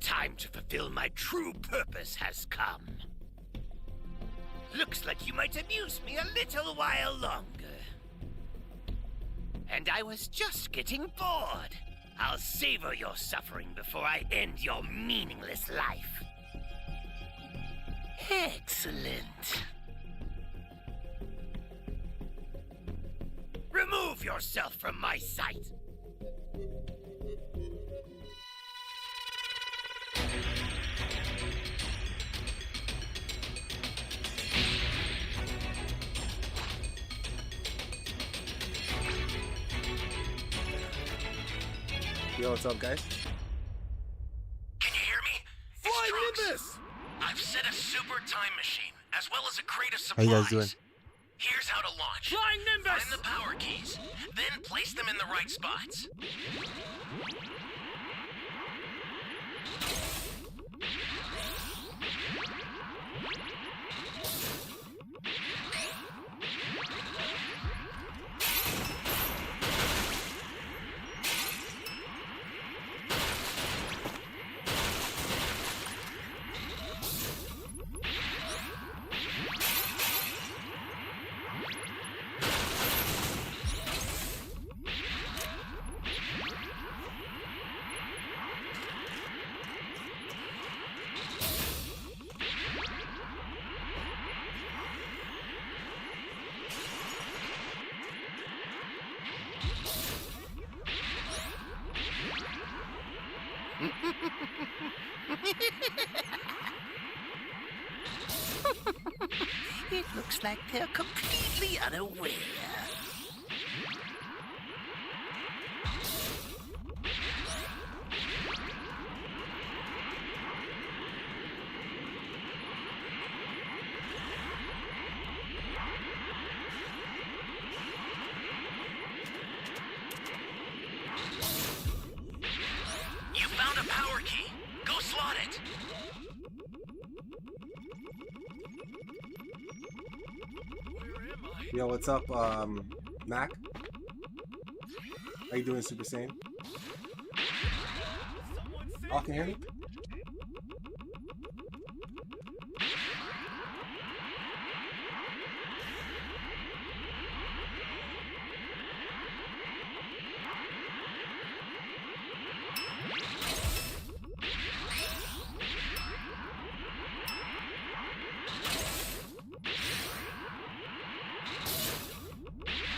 time to fulfill my true purpose has come. Looks like you might amuse me a little while longer. And I was just getting bored. I'll savor your suffering before I end your meaningless life. Excellent. Remove yourself from my sight. Yo, what's up, guys? Can you hear me? Fly It's Trunks. Nimbus! I've set a super time machine, as well as a crate of How supplies. you guys doing? Here's how to launch. Flying Nimbus! Find the power keys, then place them in the right spots. It looks like they're completely unaware. You found a power key. Go slot it. Where am I? Yo, what's up, Mac? How you doing, Super Saiyan? Oh, can you hear me?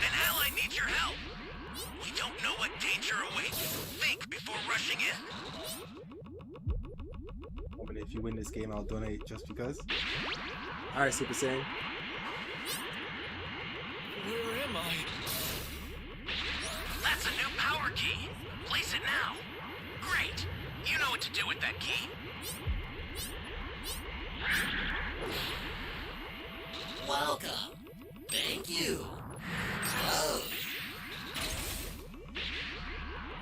An ally needs your help. We don't know what danger awaits. Think before rushing in. But if you win this game, I'll donate just because. Alright, Super Saiyan. Where am I? That's a new power key. Place it now. Great. You know what to do with that key. Welcome. Thank you. Oh.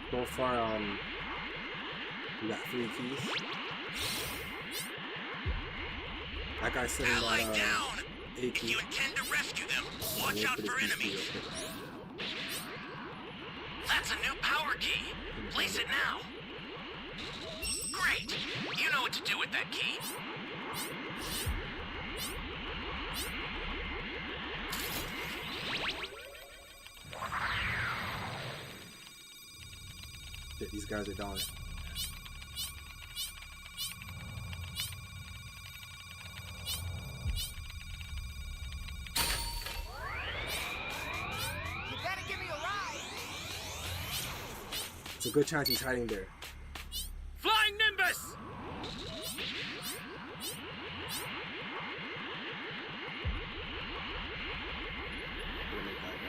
So far, we got 3 keys. That guy's sitting Ally at, down. 8 If keys. you intend to rescue them, watch Wait out the for keys to be enemies. okay. That's a new power key. Place it now. Great. You know what to do with that key. Shit, these guys are down. You gotta give me a ride. It's a good chance he's hiding there. Flying Nimbus! Gonna make that guy.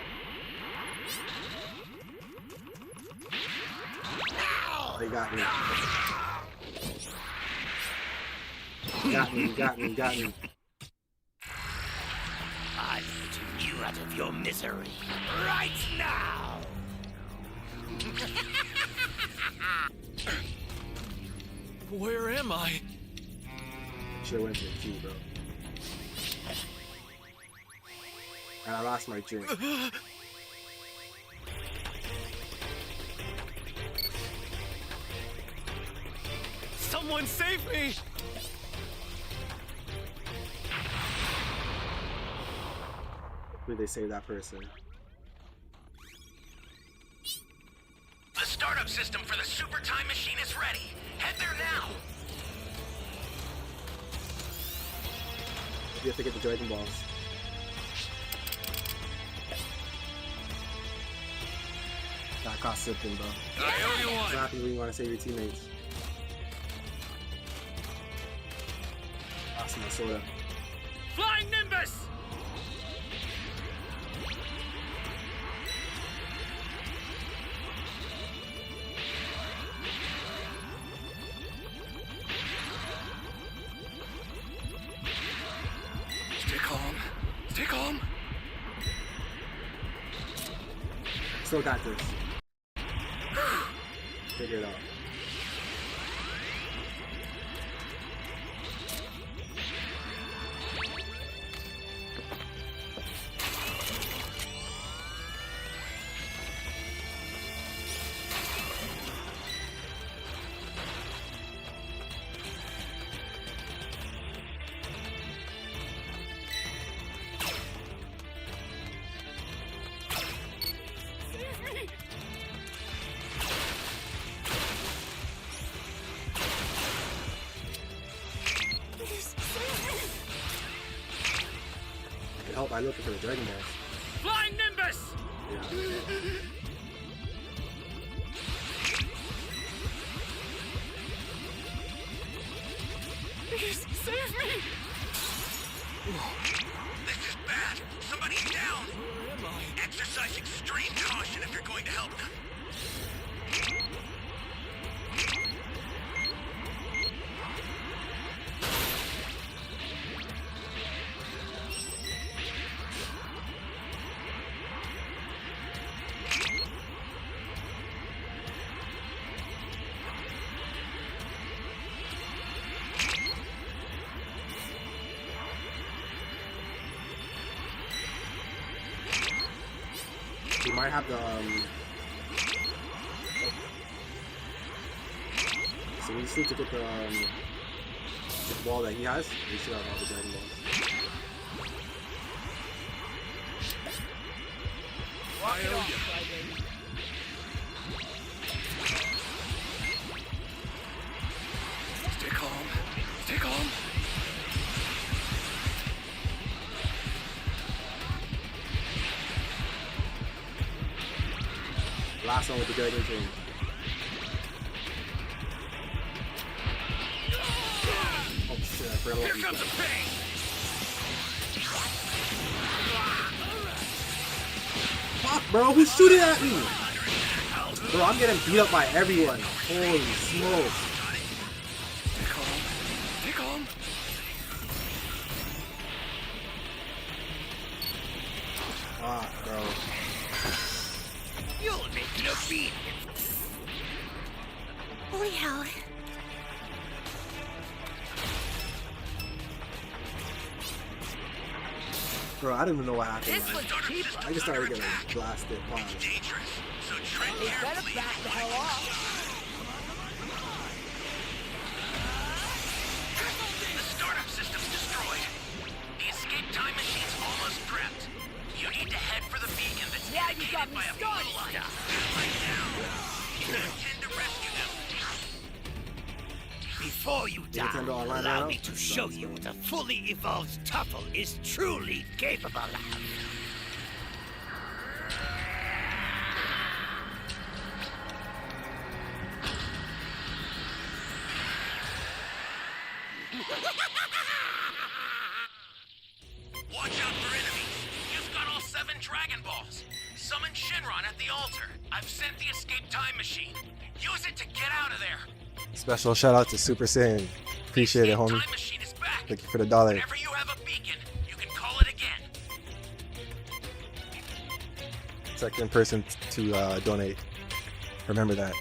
They got me. Got me. I'm putting you out of your misery right now! Where am I? Should've went for the key, bro. And I lost my drink. Someone Someone save me! Hopefully they save that person. The startup system for the super time machine is ready. Head there now. You have to get the Dragon Balls. That costs something, bro. I owe you What one! happens when you want to save your teammates? Awesome, soda. Flying Nimbus! Stay calm. Stay calm. Still got this. Figure it out. I can help by looking for the Dragon Balls. Flying Nimbus! Yeah. Please, save me! This is bad. Somebody's down. Where am I? Exercise extreme caution if you're going to help them. We might have the so we just need to get the ball that he has. We should have all the Dragon Balls. I owe you. Stay calm. Stay calm. Last one with the Dragon King. Oh shit, I forgot about Here comes these a pain! Fuck, bro, who's shooting at me? Bro, I'm getting beat up by everyone. Holy smokes. Stay calm. Stay calm. Fuck, bro. You'll make an obedient. Holy hell. Bro, I don't even know what happened. This was cheaper. I just started getting blasted. Pause. Dangerous. So tread They better carefully. back the hell off. The startup system's destroyed. The escape time machine's almost prepped. You need to head for the beacon that's Yeah, you got indicated me by a blue started. light. Right now. You intend to rescue them. Before you die, Nintendo Online allow now? me to show you what a fully evolved Tuffle is truly capable of. Watch out for enemies. You've got all 7 Dragon Balls. Summon Shenron at the altar. I've sent the escape time machine. Use it to get out of there. Special shout out to Super Saiyan. Appreciate it, Escape homie. time machine is back. Thank you for the dollar. Whenever you have a beacon, you can call it again. Second person to donate. Remember that.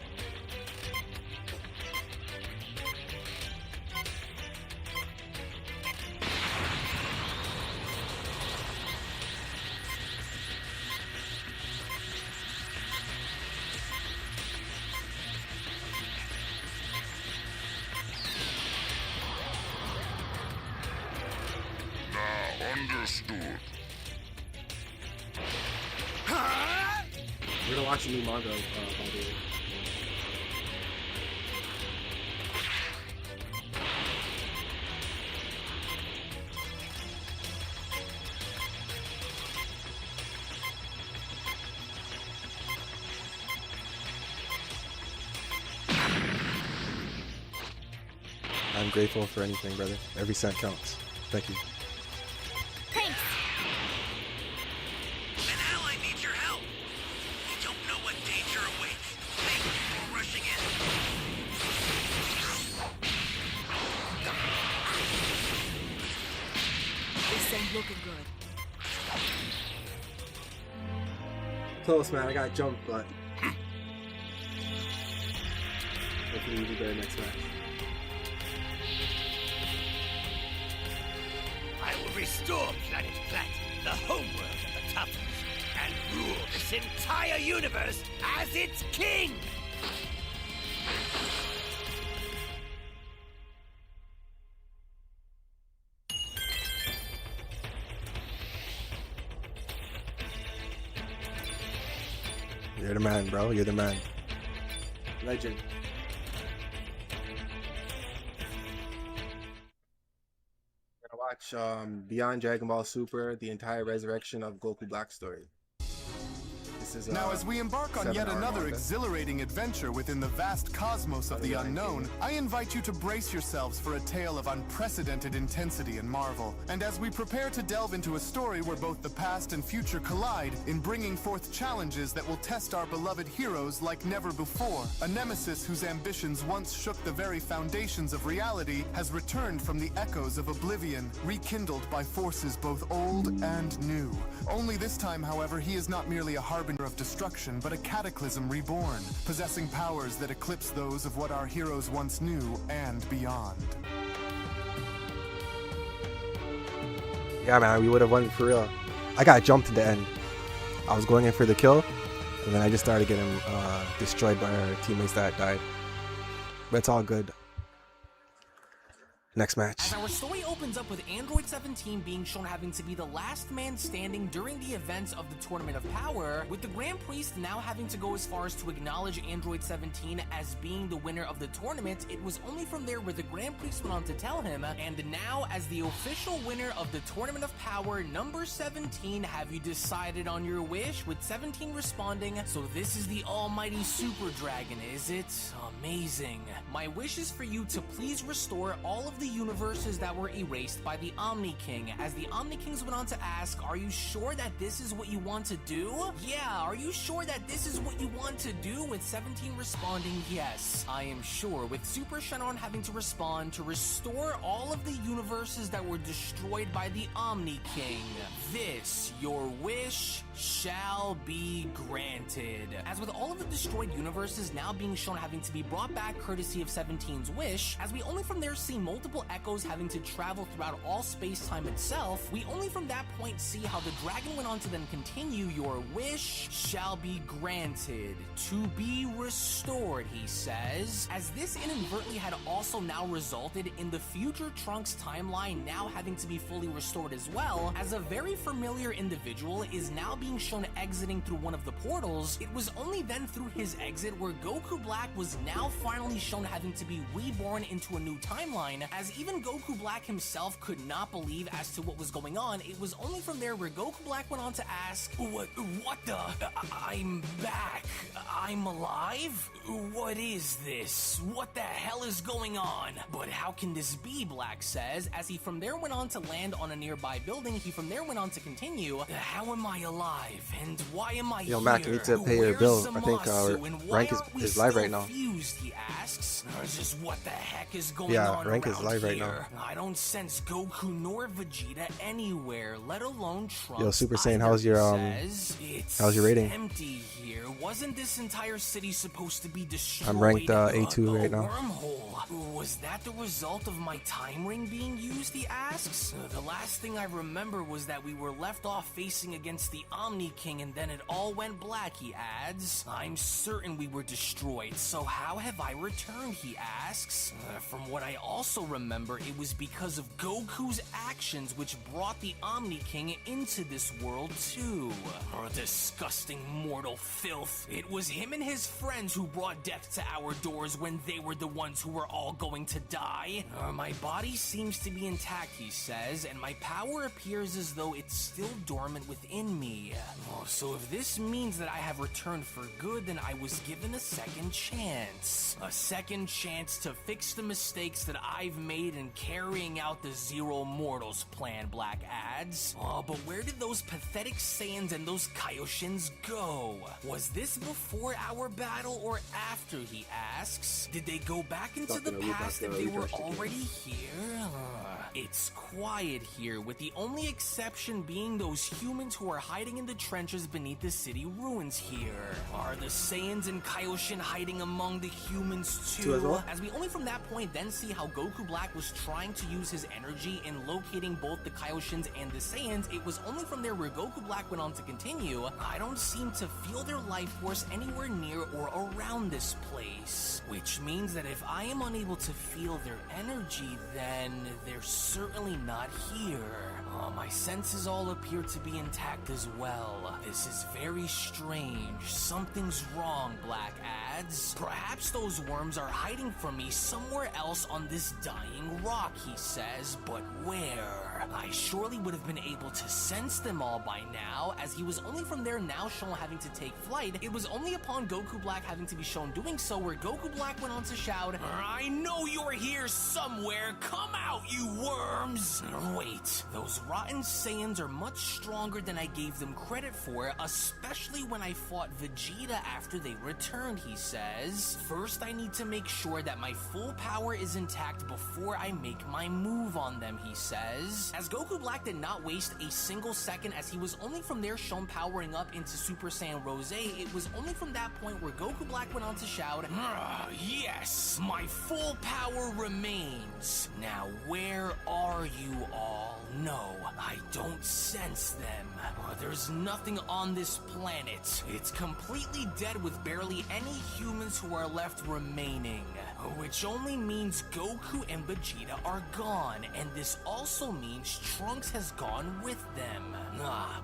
We're gonna watch a new manga, by the way. I'm grateful for anything, brother. Every cent counts. Thank you. Thanks. An ally needs your help. You don't know what danger awaits. Think before rushing in. This ain't looking good. Close, man. I got jumped, but hopefully we do better next match. I will restore Planet Plat, the homeworld of the Toughers, and rule this entire universe as its king! You're the man, bro. You're the man. Legend. We're gonna watch Beyond Dragon Ball Super, the entire resurrection of Goku Black story. This is Now, as we embark on yet 7-hour another manga. exhilarating adventure within the vast cosmos of the unknown, I invite you to brace yourselves for a tale of unprecedented intensity and marvel. And as we prepare to delve into a story where both the past and future collide in bringing forth challenges that will test our beloved heroes like never before, a nemesis whose ambitions once shook the very foundations of reality has returned from the echoes of oblivion, rekindled by forces both old and new. Only this time, however, he is not merely a harbinger of destruction, but a cataclysm reborn, possessing powers that eclipse those of what our heroes once knew and beyond. Yeah, man, we would have won for real. I got jumped in the end. I was going in for the kill, and then I just started getting destroyed by our teammates that died. But it's all good. Next match. As our story opens up with Android 17 being shown having to be the last man standing during the events of the Tournament of Power, with the Grand Priest now having to go as far as to acknowledge Android 17 as being the winner of the tournament. It was only from there where the Grand Priest went on to tell him, and now as the official winner of the Tournament of Power, number 17, have you decided on your wish? With 17 responding, so this is the almighty Super Dragon, is it? Amazing. My wish is for you to please restore all of the universes that were erased by the Omni King. As the Omni Kings went on to ask, are you sure that this is what you want to do? Yeah, are you sure that this is what you want to do? With 17 responding, yes, I am sure. With Super Shenron having to respond to restore all of the universes that were destroyed by the Omni King. This, your wish, shall be granted. As with all of the destroyed universes now being shown having to be brought back courtesy of 17's wish, as we only from there see multiple echoes having to travel throughout all space-time itself, we only from that point see how the dragon went on to then continue, your wish shall be granted, to be restored, he says, as this inadvertently had also now resulted in the future Trunks timeline now having to be fully restored as well, as a very familiar individual is now being shown exiting through one of the portals. It was only then through his exit where Goku Black was now finally shown having to be reborn into a new timeline, as even Goku Black himself could not believe as to what was going on. It was only from there where Goku Black went on to ask, what the? I'm back. I'm alive? What is this? What the hell is going on? But how can this be, Black says, as he from there went on to land on a nearby building. He from there went on to continue, how am I alive? And why am I Yo, here? Mac, you need to pay your bill. I think Zamasu, and why rank aren't we is live still right now. fused, he asks. Just what the heck is going Yeah, on rank is around live right now. here? I don't sense Goku nor Vegeta anywhere, let alone Trunks. Yo, Super Saiyan, either, how's your, he says. It's how's your rating? empty here. Wasn't this entire city supposed to be destroyed? I'm ranked A2 right now. Wormhole. Was that the result of my time ring being used, he asks? The last thing I remember was that we were left off facing against the Omni King and then it all went black, he adds. I'm certain we were destroyed, so how have I returned, he asks? From what I also remember remember, it was because of Goku's actions which brought the Omni King into this world too. Oh, disgusting mortal filth. It was him and his friends who brought death to our doors when they were the ones who were all going to die. My body seems to be intact, he says, and my power appears as though it's still dormant within me. Oh, so if this means that I have returned for good, then I was given a second chance. A second chance to fix the mistakes that I've made in carrying out the Zero Mortals plan, Black adds. Oh, but where did those pathetic Saiyans and those Kaioshins go? Was this before our battle or after, he asks? Did they go back into the past if they were already here? It's quiet here, with the only exception being those humans who are hiding in the trenches beneath the city ruins here. Are the Saiyans and Kaioshin hiding among the humans too? As well? As we only from that point then see how Goku Black was trying to use his energy in locating both the Kaioshins and the Saiyans, it was only from there where Goku Black went on to continue, I don't seem to feel their life force anywhere near or around this place. Which means that if I am unable to feel their energy, then they're certainly not here. My senses all appear to be intact as well. This is very strange. Something's wrong, Black adds. Perhaps those worms are hiding from me somewhere else on this dying rock, he says, but where? I surely would have been able to sense them all by now, as he was only from there now shown having to take flight. It was only upon Goku Black having to be shown doing so where Goku Black went on to shout, I know you're here somewhere! Come out, you worms! Wait, those rotten Saiyans are much stronger than I gave them credit for, especially when I fought Vegeta after they returned, he says. First, I need to make sure that my full power is intact before I make my move on them, he says. As Goku Black did not waste a single second, as he was only from there shown powering up into Super Saiyan Rose, it was only from that point where Goku Black went on to shout, yes, my full power remains. Now, where are you all? No, I don't sense them. There's nothing on this planet. It's completely dead with barely any humans who are left remaining. Which only means Goku and Vegeta are gone, and this also means Trunks has gone with them.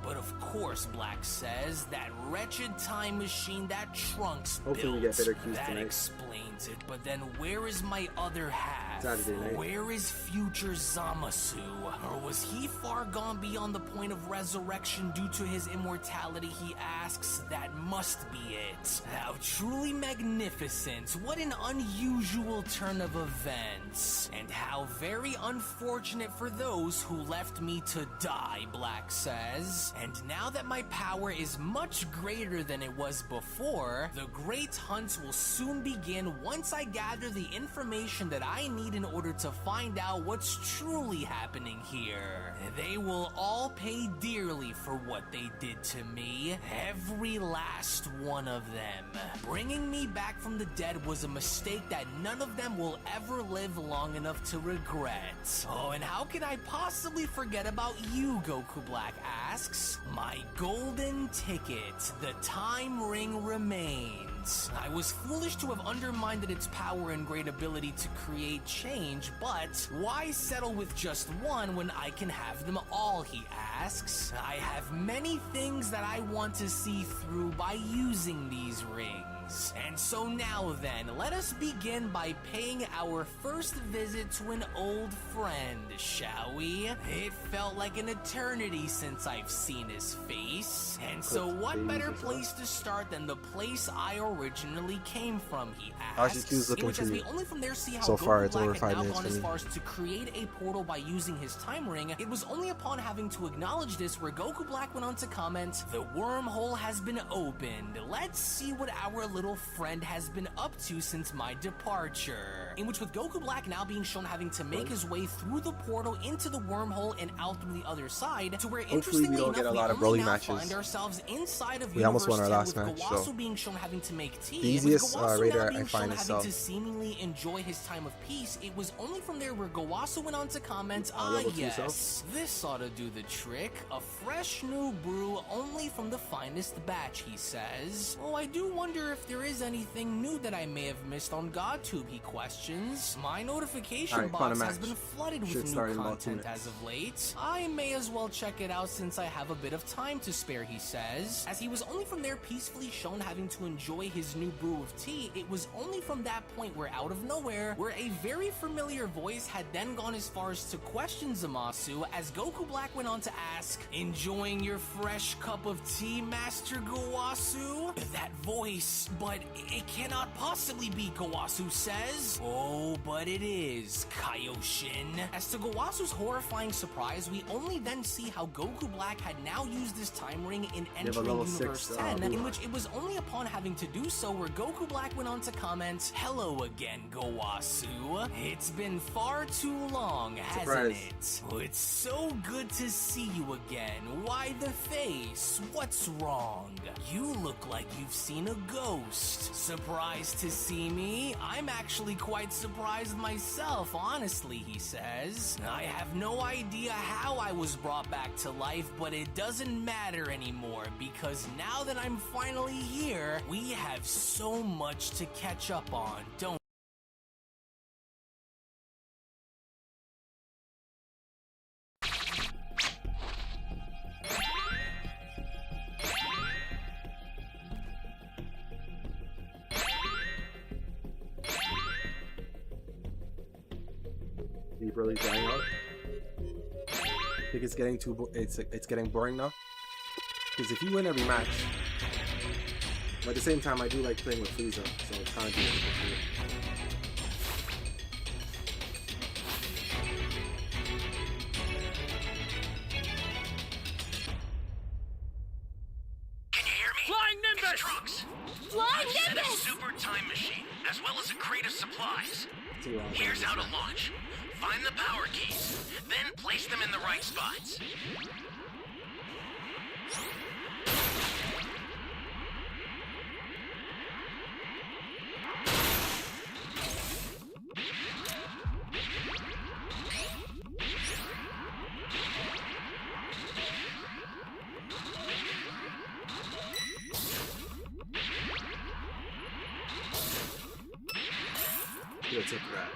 But of course, Black says, that wretched time machine that Trunks Hopefully we built, get better cues that tonight. explains it. But then where is my other half? Saturday night. Where is future Zamasu? Or was he far gone beyond the point of resurrection due to his immortality, he asks? That must be it. How truly magnificent. What an unusual turn of events. And how very unfortunate for those who left me to die, Black says. And now that my power is much greater than it was before, the Great Hunt will soon begin once I gather the information that I need in order to find out what's truly happening here. They will all pay dearly for what they did to me. Every last one of them. Bringing me back from the dead was a mistake that none of them will ever live long enough to regret. Oh, and how could I possibly forget about you, Goku Black asks? My golden ticket. The time ring remains. I was foolish to have undermined its power and great ability to create change, but why settle with just one when I can have them all, he asks. I have many things that I want to see through by using these rings. And so now then, let us begin by paying our first visit to an old friend, shall we? It felt like an eternity since I've seen his face. And so what better place to start than the place I originally came from, he asks. RC2's looking in which, for as you. we only from there see how So far, Goku it's Black over had 5 now minutes gone for as me. far as to create a portal by using his time ring. It was only upon having to acknowledge this where Goku Black went on to comment, the wormhole has been opened. Let's see what our little friend has been up to since my departure. In which with Goku Black now being shown having to make his way through the portal into the wormhole and out through the other side, to where Hopefully we interestingly don't enough get a we lot of only Broly now matches. find ourselves inside of We almost Universe won our 10 last with match, Gowasu so. being shown having to make tea. The And with easiest, Gowasu radar now I being find shown is having Cell. to seemingly enjoy his time of peace, it was only from there where Gowasu went on to comment, level 2 yes, this ought to do the trick. A fresh new brew only from the finest batch, he says. Oh, I do wonder if there is anything new that I may have missed on GodTube, he questions. questions. My notification Alright, box Quantum has Match. been flooded Should with new start in about 2 content minutes. as of late. I may as well check it out since I have a bit of time to spare, he says. As he was only from there peacefully shown having to enjoy his new brew of tea, it was only from that point where out of nowhere, where a very familiar voice had then gone as far as to question Zamasu, as Goku Black went on to ask, "Enjoying your fresh cup of tea, Master Gowasu?" That voice, but it cannot possibly be, Gowasu says. Oh, but it is, Kaioshin. As to Gowasu's horrifying surprise, we only then see how Goku Black had now used this time ring in have a entering level Universe 6, 10, in Blue which it was only upon having to do so where Goku Black went on to comment, "Hello again, Gowasu. It's been far too long, hasn't Surprise. it? Oh, it's so good to see you again. Why the face? What's wrong? You look like you've seen a ghost. Surprised to see me? I'm actually quite surprised myself, honestly," he says. "I have no idea how I was brought back to life, but it doesn't matter anymore because now that I'm finally here, we have so much to catch up on, don't Deep really dying out. I think it's getting it's getting boring now. Because if you win every match, but at the same time I do like playing with Frieza, so it's kind of difficult for me. Can you hear me? Flying Nimbus! It's Trunks. Flying I've set a Nimbus! super time machine, as well as a crate of supplies. See what I'm Here's saying? how to launch. Find the power keys, then place them in the right spots. Yeah, take that.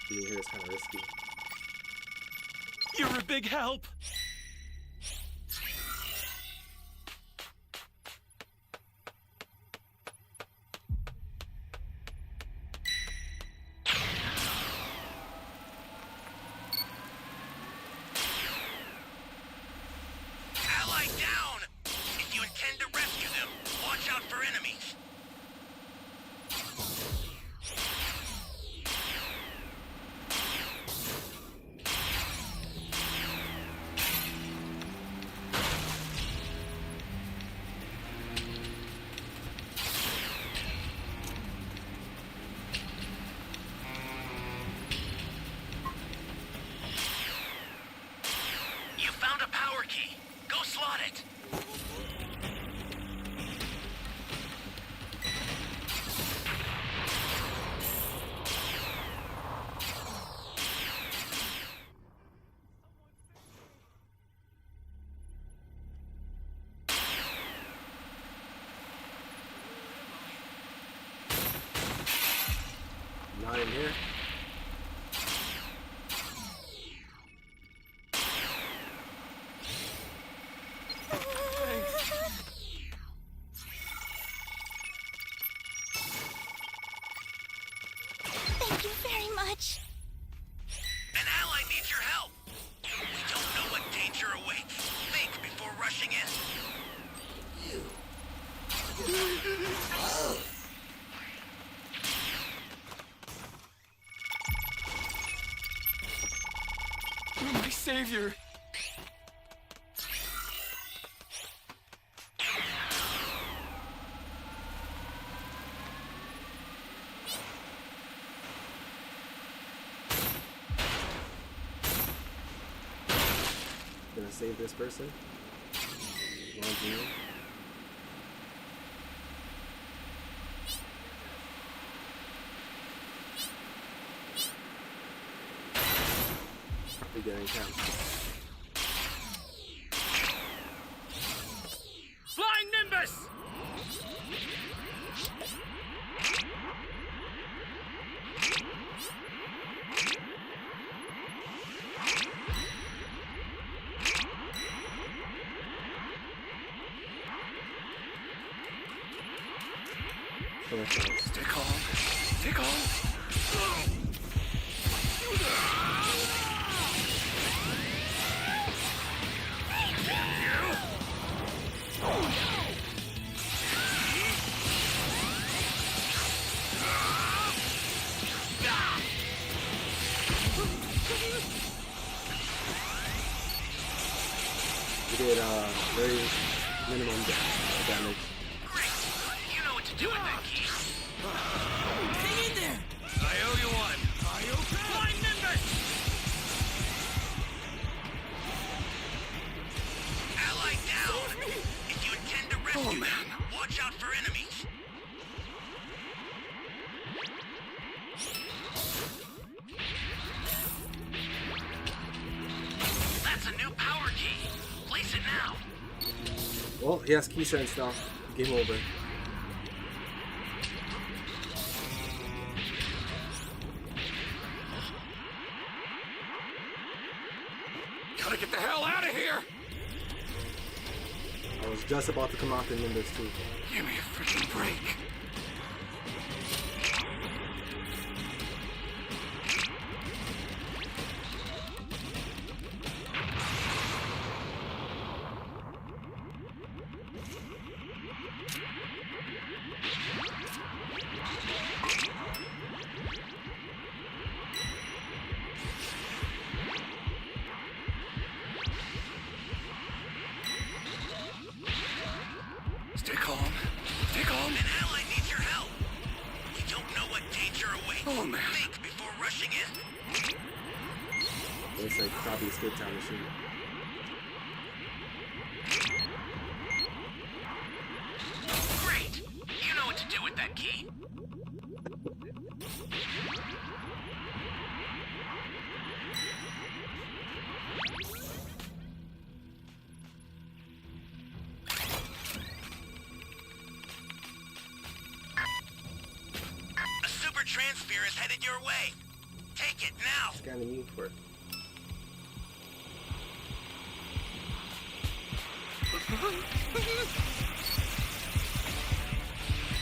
Being here is kind of risky. You're a big help. Ally down! If you intend to rescue them, watch out for enemies. You found a power key. Go slot it. Not in here. Thank you very much. An ally needs your help. We don't know what danger awaits. Think before rushing in. You're my savior. Gonna save this person. Longino. We're getting camped. Flying Nimbus! Stay calm. Stay calm. We did very minimum damage. Great. You know what to do with that key. Hang in there! I owe you one. Flying Nimbus! Ally down! If you intend to rescue them, watch out for enemies. That's a new power key. Place it now. Well, he has key sense now. Game over. Gotta get the hell out of here! I was just about to come out in Nimbus too. Give me a freaking break. Stay calm. Stay calm. An ally needs your help. We don't know what danger awaits. Oh, man. Think before rushing in. It's like probably escape time machine. Great. You know what to do with that key. A super transfer is headed your way. Take it now. It's kind of neat for it.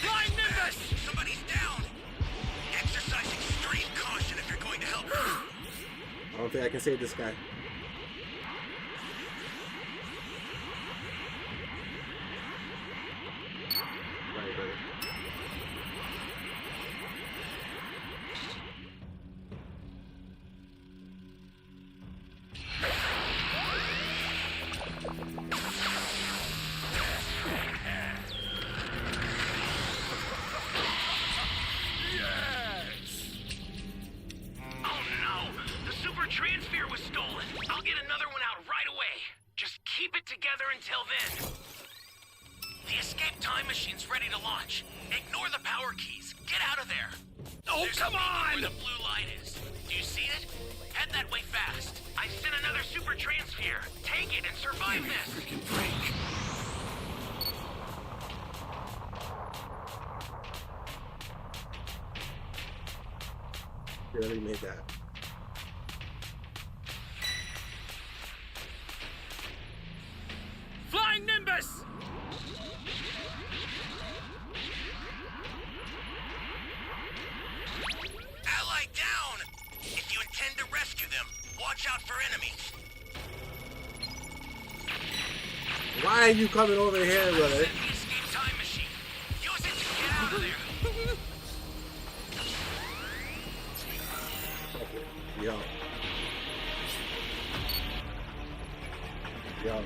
Flying Nimbus! Somebody's down. Exercise extreme caution if you're going to help. I don't think I can save this guy. Right, brother. Oh no! The super transfer was stolen. I'll get another one out right away. Just keep it together until then. The escape time machine's ready to launch. Ignore the power keys. Get out of there. Oh, There's come a beacon on! where the blue light is. Do you see it? Head that way fast. I sent another super transfer. Take it and survive Give me a this. freaking break. We already made that. Flying Nimbus! Ally down! If you intend to rescue them, watch out for enemies. Why are you coming over here, brother? Send the escape time machine. Use it to get out of there. Yo. Yo.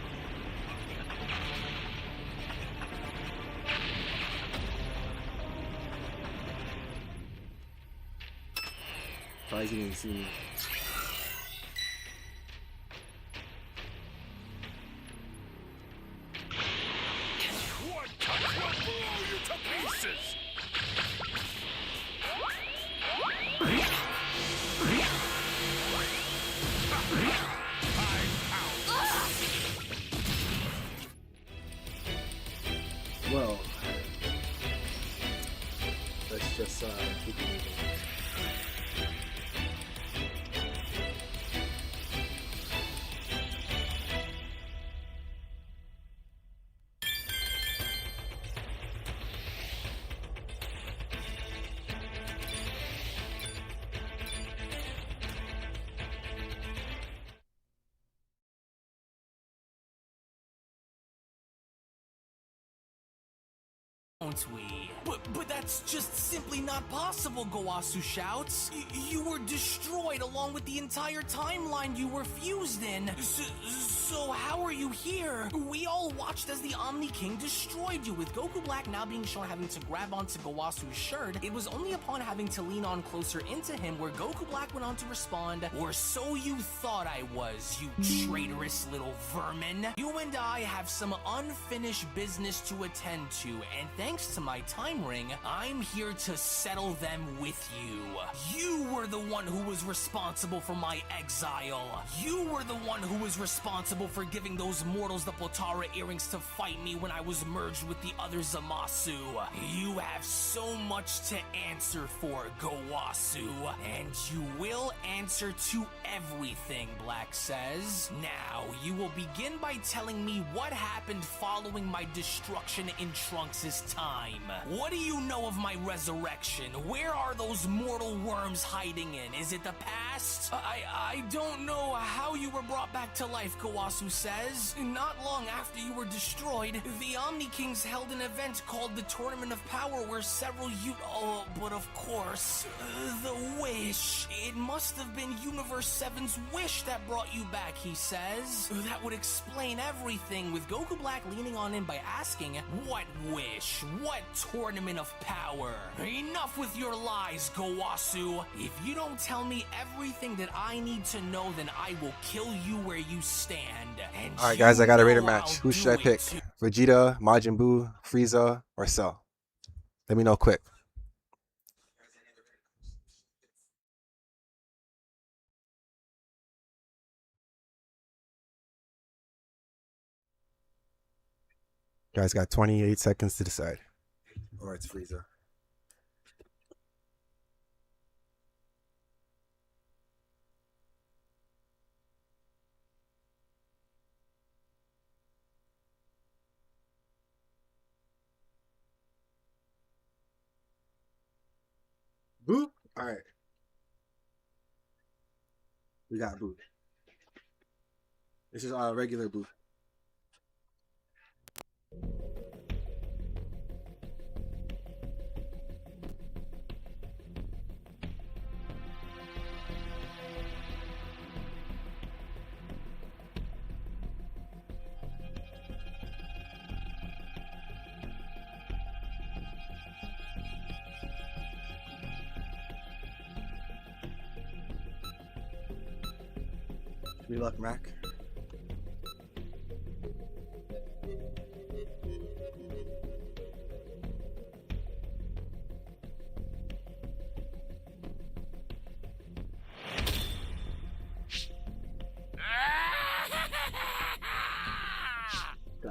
Probably didn't even see me. One touch will blow you to pieces! Well, let's just keep it moving. don't we? But that's just simply not possible, Gowasu shouts. You were destroyed along with the entire timeline you were fused in. So how are you here? We all watched as the Omni King destroyed you, with Goku Black now being shown having to grab onto Gowasu's shirt. It was only upon having to lean on closer into him where Goku Black went on to respond, "Or so you thought I was, you traitorous little vermin. You and I have some unfinished business to attend to, and thanks to my time ring, I'm here to settle them with you. You were the one who was responsible for my exile. You were the one who was responsible for giving those mortals the Potara earrings to fight me when I was merged with the other Zamasu. You have so much to answer for, Gowasu, and you will answer to everything," Black says. "Now, you will begin by telling me what happened following my destruction in Trunks' time. What do you know of my resurrection? Where are those mortal worms hiding in? Is it the past?" I don't know how you were brought back to life," Gowasu says. "Not long after you were destroyed, the Omni Kings held an event called the Tournament of Power where several but of course, the wish. It must have been Universe 7's wish that brought you back," he says. That would explain everything, with Goku Black leaning on in by asking, "What wish? What Tournament of Power? Enough with your lies, Gowasu. If you don't tell me everything that I need to know, then I will kill you where you stand." Alright guys, I got a Raider match. Who should I pick? Vegeta, Majin Buu, Frieza, or Cell? Let me know quick. Guys got 28 seconds to decide. Or it's Frieza. Boo. All right. We got Boo. This is our regular Boo. Good luck, Mac.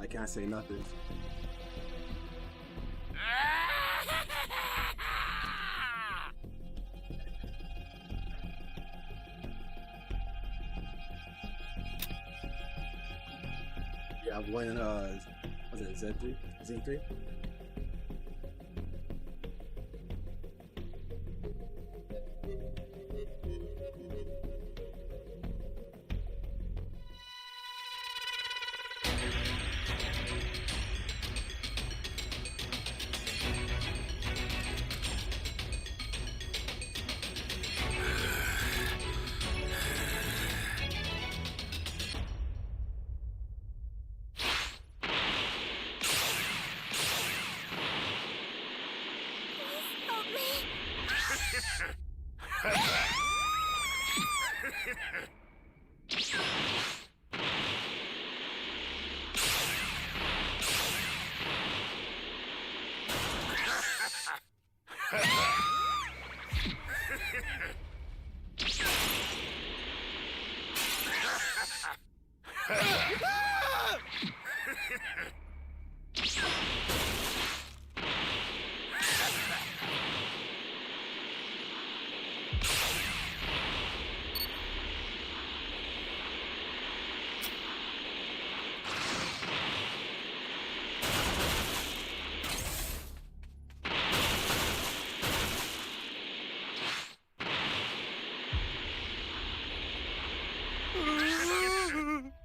I can't say nothing. Yeah, I've won, was it Z3? Z3?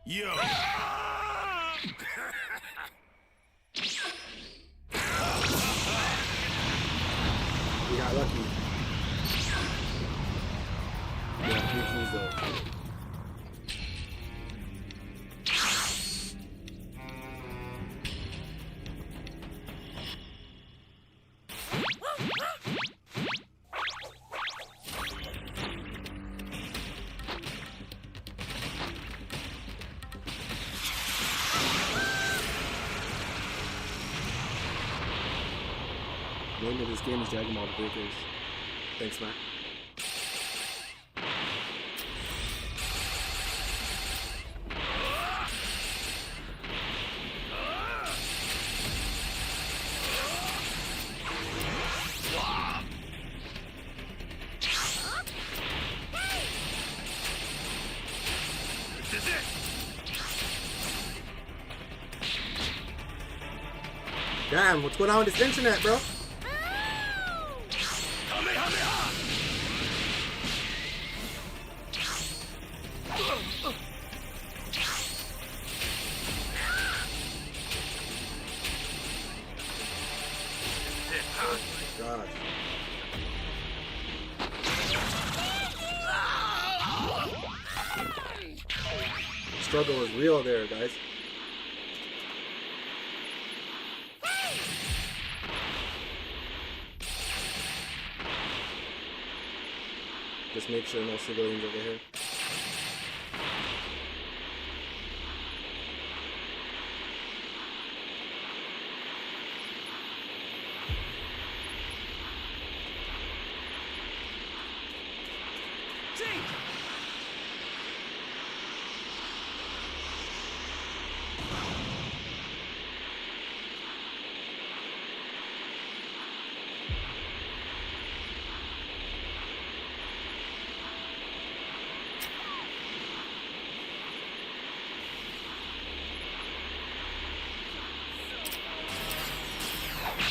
Yo! got lucky. Yeah, 3 keys though. The name of this game is Dragon Ball The Breakers. Thanks, Matt. This is it. Damn, what's going on with this internet, bro? Kamehameha! This, huh? Gosh. The struggle is real there, guys. Just make sure no civilians over here.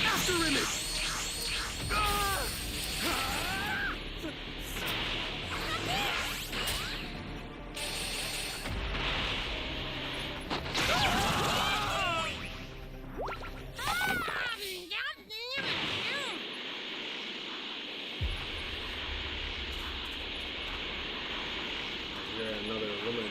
After image! You're another woman.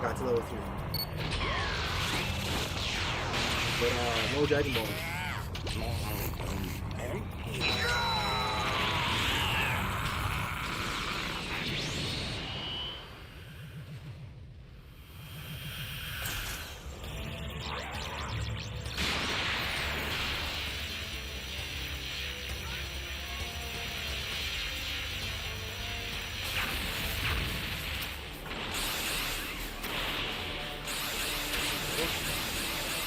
Got to level 3. But no Dragon Balls.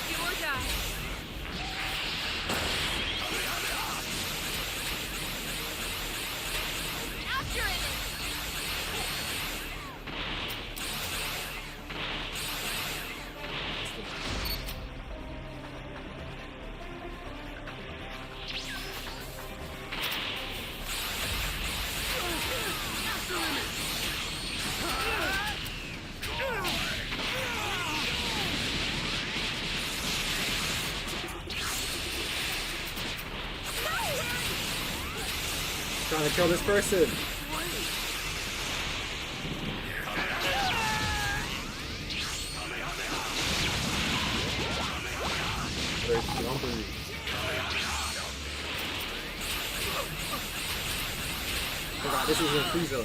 Do or die. After it! Trying to kill this person. They're jumping. Oh god, this is in Frieza.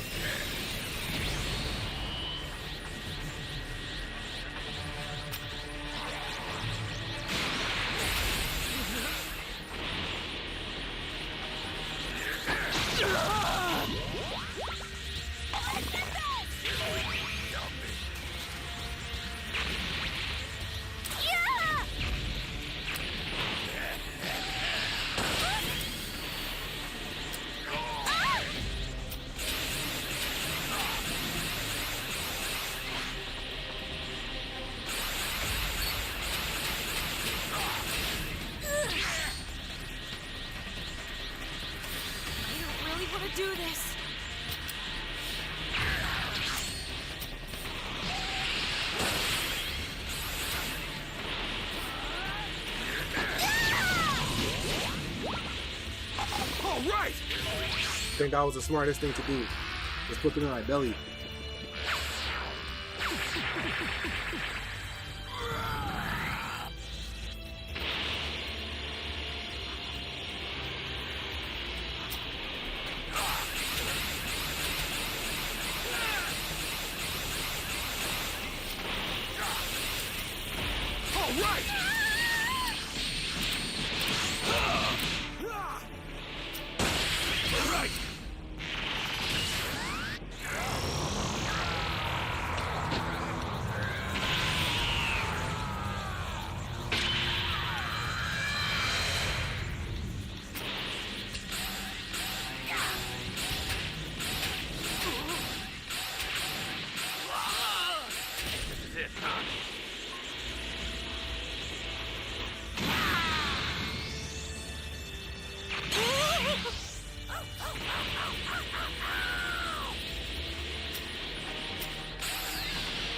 do this. All right! I think that was the smartest thing to do. Just put them in my belly. All right! All right! This is it, huh?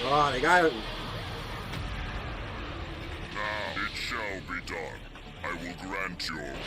Oh, they got him. Now it shall be done. I will grant your wish.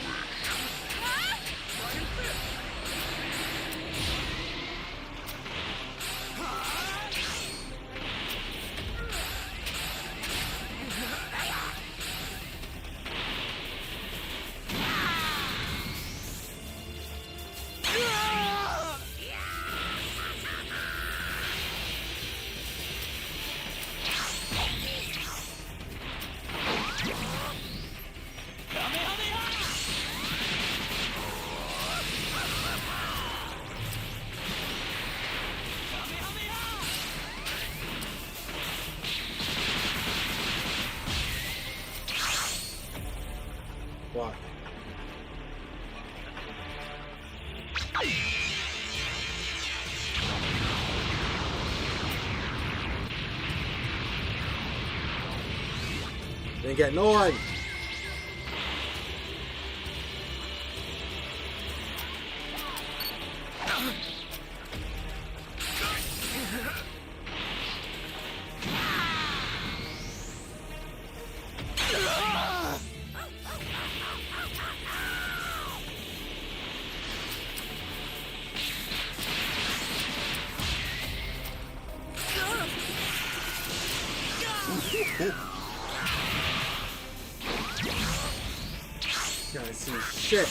What? Didn't get no one. Can't see shit.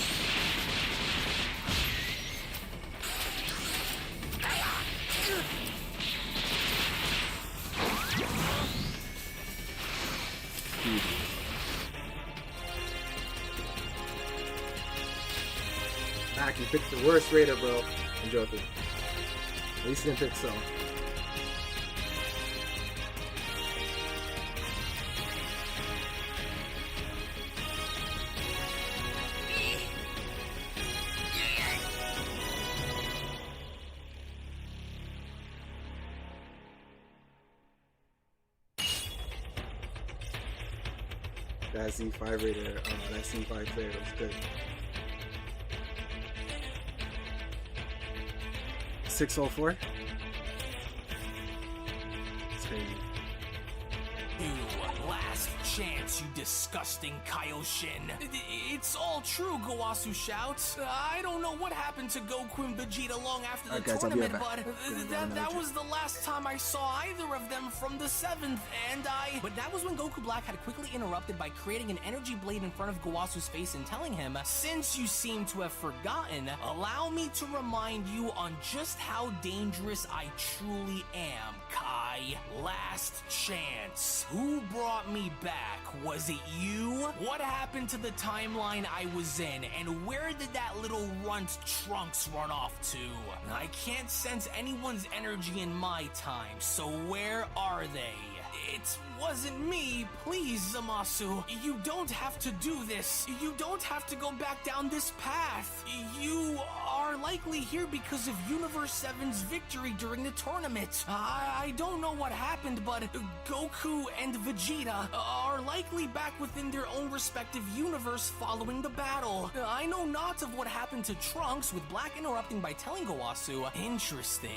Mac, you picked the worst raider, bro. I'm joking. At least you didn't pick so. That Z5 raider, that C5 player was good. 604? It's crazy. You last chance, you disgusting Kaioshin. It's all true, Gowasu shouts. I don't know what happened to Goku and Vegeta long after the Alright, guys, I'll be right tournament, back. but that was the last time I saw either of them from the 7th, and But that was when Goku Black had quickly interrupted by creating an energy blade in front of Gowasu's face and telling him, "Since you seem to have forgotten, allow me to remind you on just how dangerous I truly am, Kai. Last chance. Who brought me back? Was it you? What happened to the timeline I was in? And where did that little runt Trunks run off to? I can't sense anyone's energy in my time, so where are they? It wasn't me. Please, Zamasu. You don't have to do this. You don't have to go back down this path. You are likely here because of Universe 7's victory during the tournament. I don't know what happened, but Goku and Vegeta are likely back within their own respective universe following the battle. I know not of what happened to Trunks, with Black interrupting by telling Gowasu. Interesting.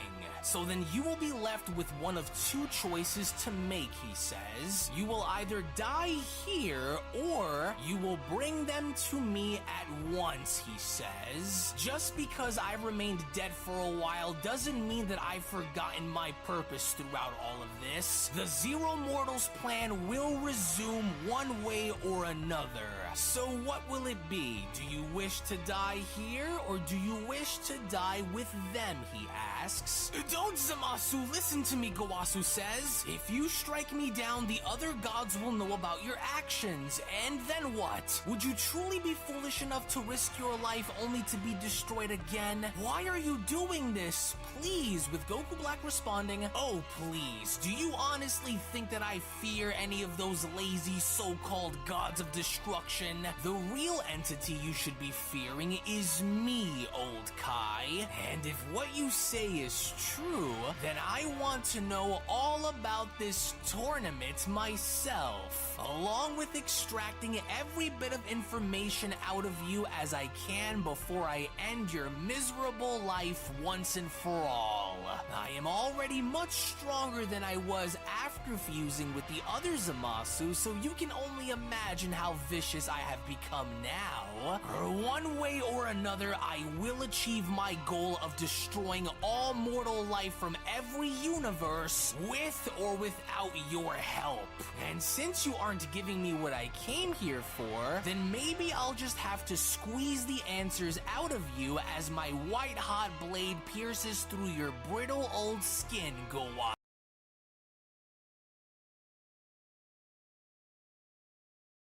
So then you will be left with one of two choices to make, he says. You will either die here, or you will bring them to me at once, he says. Just because I've remained dead for a while doesn't mean that I've forgotten my purpose throughout all of this. The Zero Mortals plan will resume one way or another. So what will it be? Do you wish to die here, or do you wish to die with them, he asks. Don't, Zamasu, listen to me, Gowasu says. If you strike me down, the other gods will know about your actions. And then what? Would you truly be foolish enough to risk your life only to be destroyed again? Why are you doing this? Please, with Goku Black responding, oh please, do you honestly think that I fear any of those lazy so-called gods of destruction? The real entity you should be fearing is me, old Kai. And if what you say is true, then I want to know all about this tournament myself, along with extracting every bit of information out of you as I can before I end your miserable life once and for all. I am already much stronger than I was after fusing with the other Zamasu, so you can only imagine how vicious I have become now. One way or another, I will achieve my goal of destroying all mortal life from every universe, with or without your help. And since you aren't giving me what I came here for, then maybe I'll just have to squeeze the answers out of you as my white-hot blade pierces through your brittle old skin, Gowa.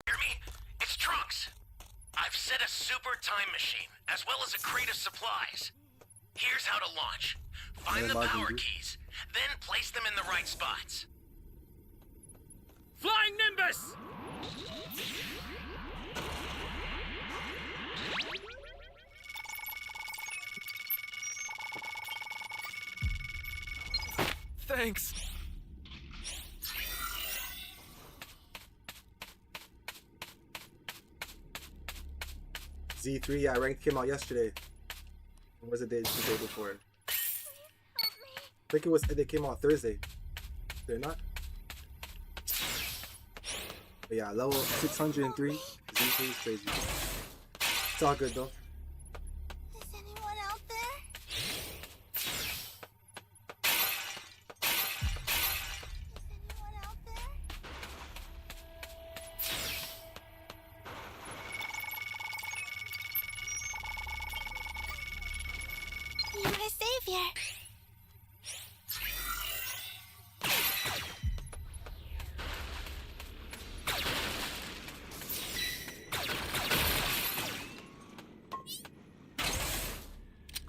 Hear me? It's Trunks. I've set a super time machine, as well as a crate of supplies. Here's how to launch. Find the power keys, then place them in the right spots. Flying Nimbus! Thanks. Z3, yeah, ranked came out yesterday. Or was it the day before? I think they came out Thursday. They're not? But yeah, level 603. Z3 is crazy. It's all good though. Is anyone out there? Is anyone out there? You're my savior.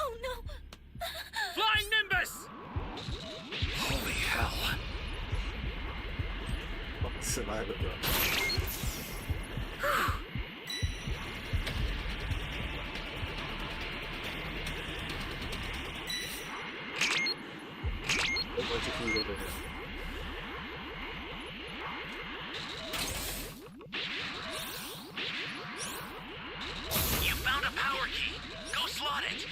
Oh no! Flying Nimbus! Holy hell. Survivor, bro. A bunch of keys over here. You found a power key. Go slot it.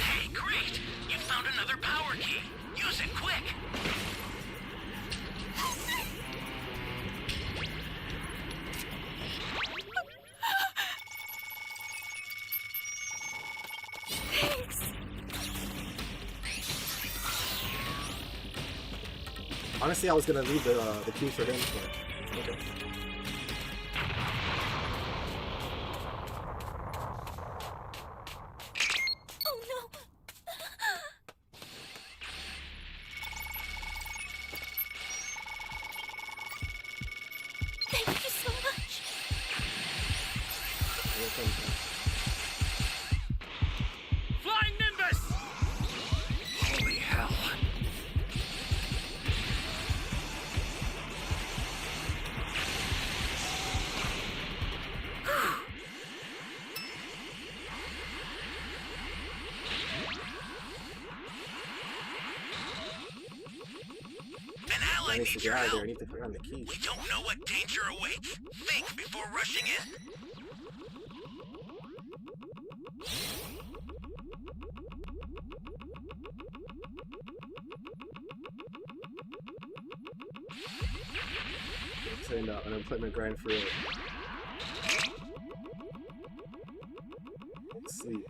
Hey, great! You found another power key. Use it quick. Honestly, I was gonna leave the keys for him, but okay. Oh no! Thank you so much. Here it comes. I Ally need to needs get your out of there. help. I need to find the key. We don't know what danger awaits. Think before rushing in. I'm saying the unemployment grind for real. Let's see.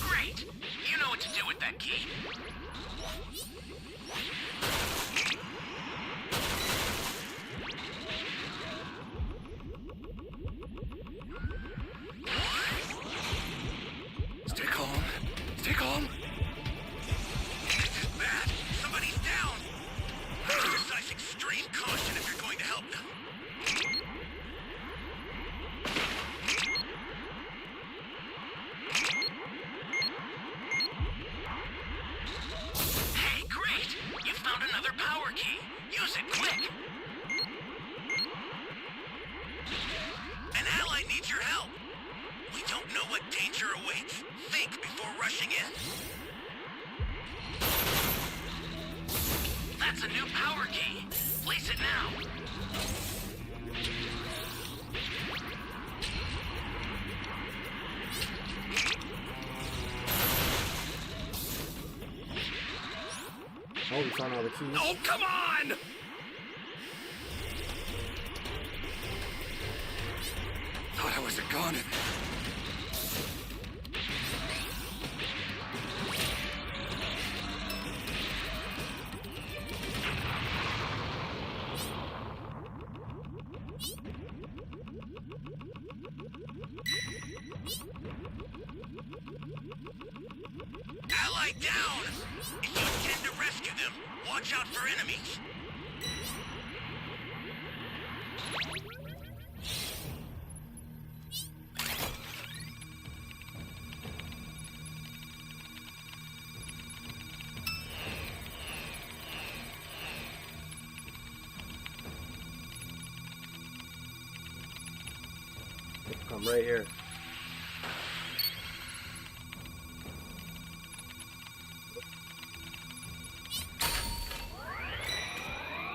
Great! You know what to do with that key. Stay calm. Stay calm. This is bad. Somebody's down. Exercise extreme caution if you're going to help them. Hey, great! You found another power key. Use it quick. An ally needs your help. We don't know what danger awaits. Think before rushing in. That's a new power key. Place it now. Oh, we found all the keys. Oh, come on! Thought I was a goner. Ally down! If you intend to rescue them, watch out for enemies. Come right here.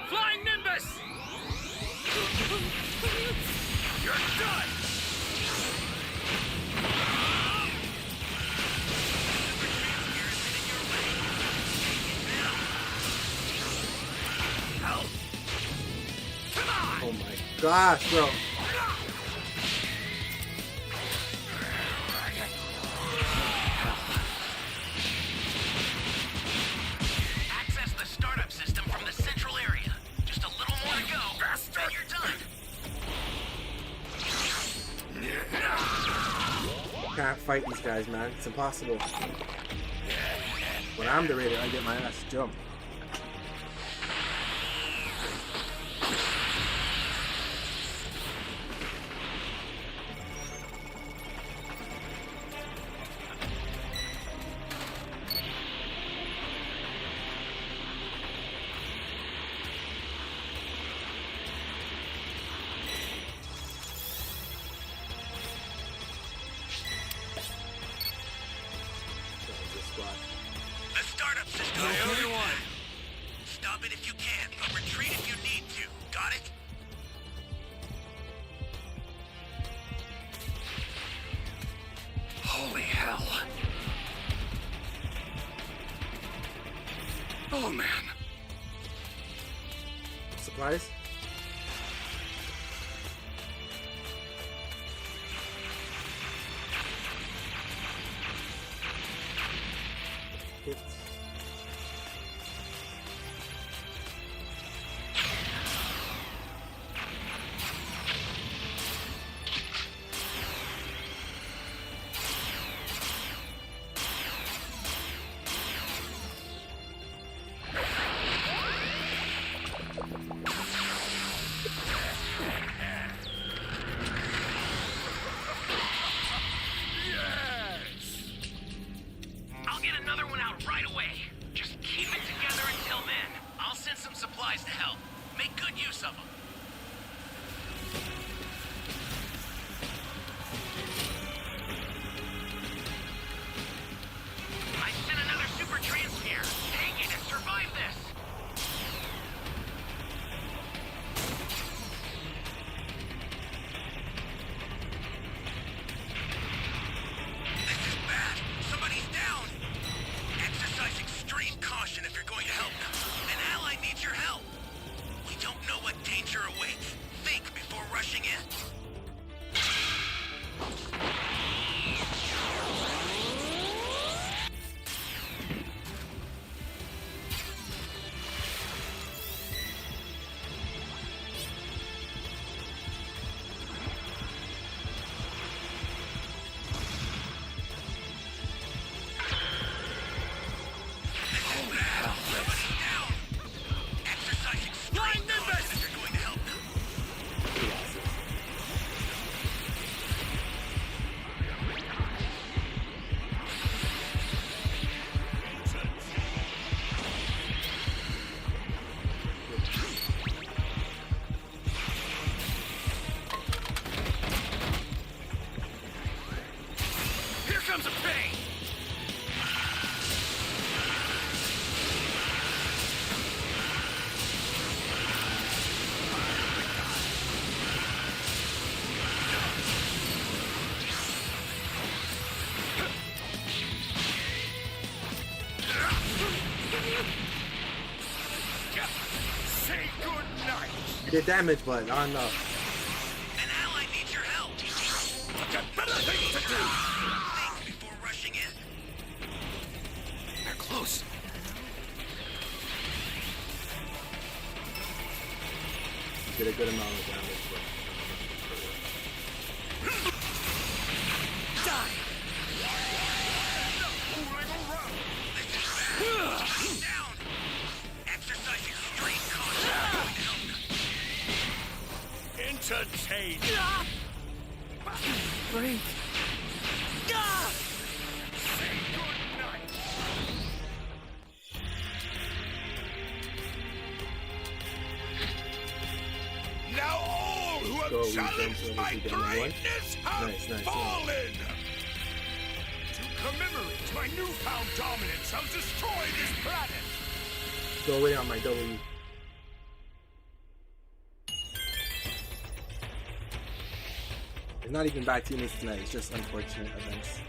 Flying Nimbus! You're done! Help! Come on! Oh my gosh, bro. Access the startup system from the central area. Just a little more to go, then you're done. Can't fight these guys, man. It's impossible. When I'm the raider, I get my ass jumped. The startup system. Stop it if you can, but retreat if you need to. Got it? Holy hell. Oh man. Supplies? Gifts. I'll get another one out right away. Just keep it together until then. I'll send some supplies to help. Make good use of them. I sent another super transfer. Hang in and survive this. This is bad. Somebody's down. Exercise extreme caution if you're going to help them. An ally needs your help. We don't know what danger awaits. Think before rushing in. Exercise extreme caution if you're going to help them. Here comes a pain! Say goodnight! It did damage, but not enough. An ally needs your help. I've got better things to do! Think before rushing in. They're close. Did a good amount of damage, but Die! Down. Exercise extreme caution if you're going to help them. Entertain! Break. Say goodnight! Now all who have So we challenged jumped my over to down one. greatness have Nice, nice, fallen! To commemorate my newfound dominance, I'll destroy this planet! go away on my W. It's not even bad teammates tonight, it's just unfortunate events.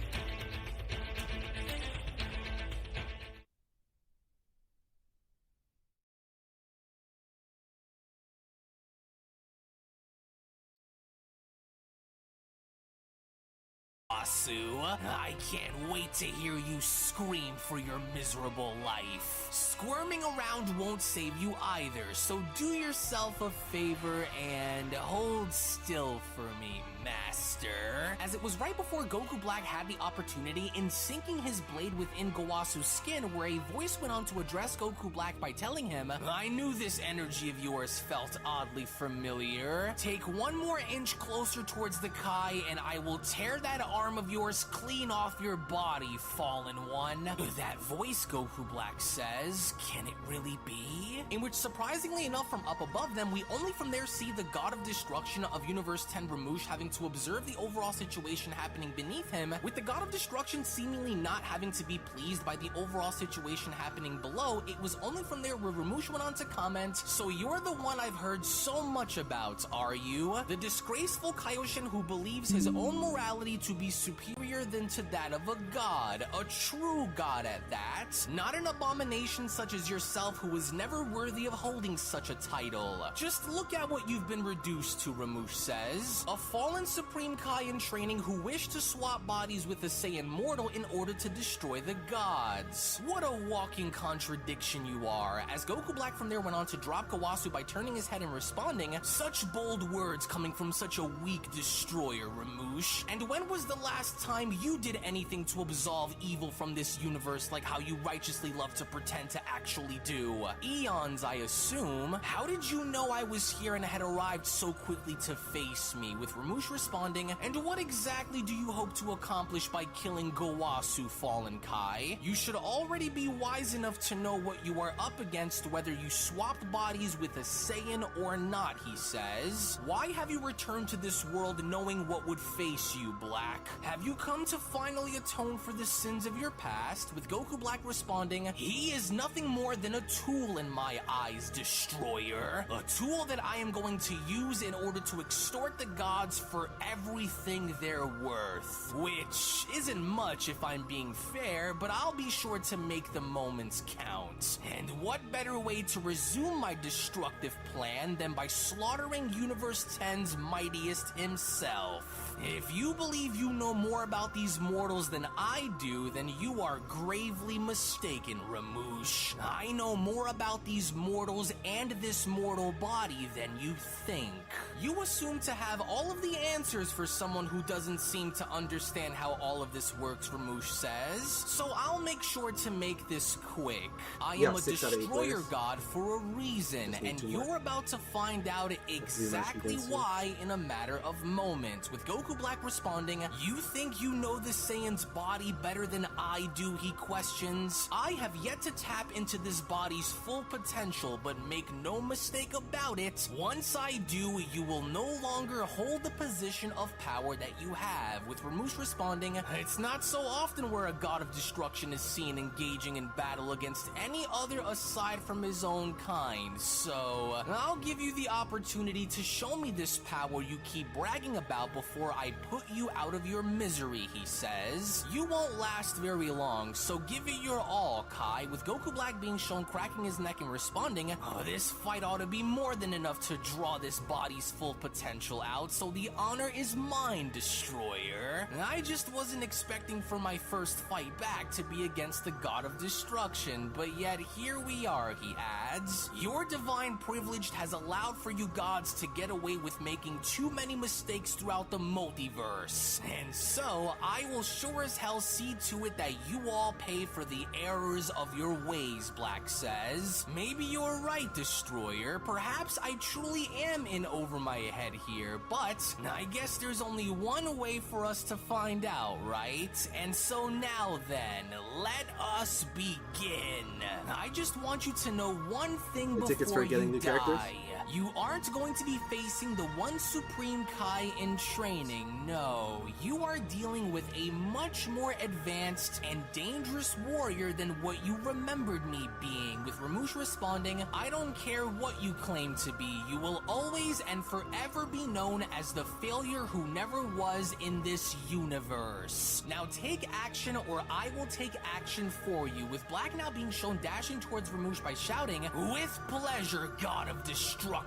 Asu, I can't wait to hear you scream for your miserable life. Squirming around won't save you either, so do yourself a favor and hold still for me, Master. As it was right before Goku Black had the opportunity in sinking his blade within Gowasu's skin, where a voice went on to address Goku Black by telling him, I knew this energy of yours felt oddly familiar. Take one more inch closer towards the Kai and I will tear that arm of yours clean off your body, fallen one. That voice, Goku Black says, can it really be? In which, surprisingly enough, from up above them, we only from there see the God of Destruction of Universe 10 Ramush having to observe the overall situation happening beneath him, with the God of Destruction seemingly not having to be pleased by the overall situation happening below. It was only from there where Ramush went on to comment, so you're the one I've heard so much about, are you? The disgraceful Kaioshin who believes his own morality to be superior than to that of a god, a true god at that, not an abomination such as yourself who was never worthy of holding such a title. Just look at what you've been reduced to, Ramush says. A fallen Supreme Kai in training who wished to swap bodies with a Saiyan mortal in order to destroy the gods. What a walking contradiction you are. As Goku Black from there went on to drop Kawasu by turning his head and responding, such bold words coming from such a weak destroyer, Ramush. And when was the last time you did anything to absolve evil from this universe like how you righteously love to pretend to actually do? Eons, I assume. How did you know I was here and had arrived so quickly to face me? With Ramush responding, "And what exactly do you hope to accomplish by killing Gowasu, Fallen Kai? You should already be wise enough to know what you are up against whether you swapped bodies with a Saiyan or not," he says. "Why have you returned to this world knowing what would face you, Black? Have you come to finally atone for the sins of your past?" With Goku Black responding, "He is nothing more than a tool in my eyes, Destroyer. A tool that I am going to use in order to extort the gods for everything they're worth." Which isn't much if I'm being fair, but I'll be sure to make the moments count. And what better way to resume my destructive plan than by slaughtering Universe 10's mightiest himself? If you believe you know more about these mortals than I do, then you are gravely mistaken, Ramoosh. I know more about these mortals and this mortal body than you think. You assume to have all of the answers for someone who doesn't seem to understand how all of this works, Ramoosh says. So I'll make sure to make this quick. I am a 6 out of 8 destroyer players. god for a reason, Just need and 2 more. you're about to find out exactly against you. why in a matter of moments. With Goku Black responding, "You think you know the Saiyan's body better than I do," he questions. "I have yet to tap into this body's full potential, but make no mistake about it, once I do, you will no longer hold the position of power that you have." With Ramoosh responding, "It's not so often where a god of destruction is seen engaging in battle against any other aside from his own kind, so I'll give you the opportunity to show me this power you keep bragging about before I put you out of your misery," he says. "You won't last very long, so give it your all, Kai." With Goku Black being shown cracking his neck and responding, "This fight ought to be more than enough to draw this body's full potential out, so the honor is mine, Destroyer. I just wasn't expecting for my first fight back to be against the God of Destruction, but yet here we are," he adds. "Your divine privilege has allowed for you gods to get away with making too many mistakes throughout the multiverse, and so I will sure as hell see to it that you all pay for the errors of your ways," Black says. "Maybe you're right, Destroyer. Perhaps I truly am in over my head here, but I guess there's only one way for us to find out, right? And so now then, let us begin. I just want you to know one thing The tickets before for getting you new characters? die. You aren't going to be facing the one Supreme Kai in training, no. You are dealing with a much more advanced and dangerous warrior than what you remembered me being." With Ramoosh responding, "I don't care what you claim to be, you will always and forever be known as the failure who never was in this universe. Now take action or I will take action for you." With Black now being shown dashing towards Ramoosh by shouting, "With pleasure, God of Destruction.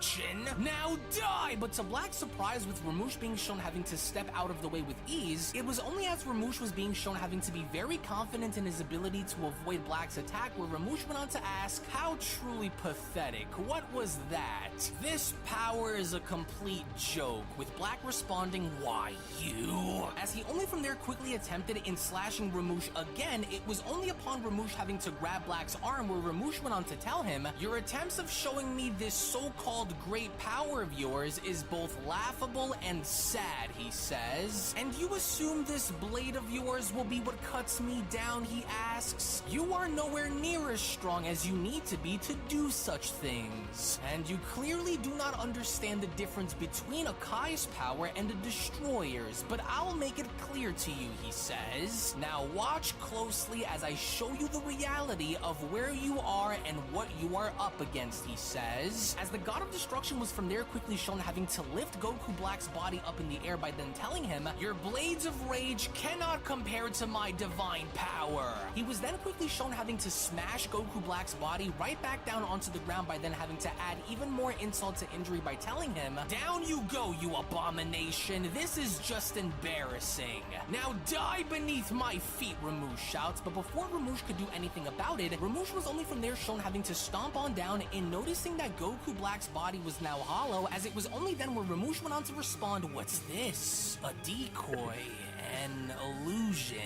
Now die!" But to Black's surprise, with Ramoosh being shown having to step out of the way with ease, it was only as Ramoosh was being shown having to be very confident in his ability to avoid Black's attack where Ramoosh went on to ask, "How truly pathetic. What was that? This power is a complete joke." With Black responding, "Why you?" As he only from there quickly attempted in slashing Ramoosh again, it was only upon Ramoosh having to grab Black's arm where Ramoosh went on to tell him, "Your attempts of showing me this so-called great power of yours is both laughable and sad," he says. "And you assume this blade of yours will be what cuts me down," he asks. "You are nowhere near as strong as you need to be to do such things. And you clearly do not understand the difference between a Kai's power and a Destroyer's, but I'll make it clear to you," he says. "Now watch closely as I show you the reality of where you are and what you are up against," he says. As the God of Destruction was from there quickly shown having to lift Goku Black's body up in the air by then telling him, "Your blades of rage cannot compare to my divine power." He was then quickly shown having to smash Goku Black's body right back down onto the ground by then having to add even more insult to injury by telling him, "Down you go, you abomination. This is just embarrassing. Now die beneath my feet," Ramoosh shouts, but before Ramoosh could do anything about it, Ramoosh was only from there shown having to stomp on down in noticing that Goku Black's body was now hollow, as it was only then where Ramoosh went on to respond, "What's this? A decoy?" an illusion.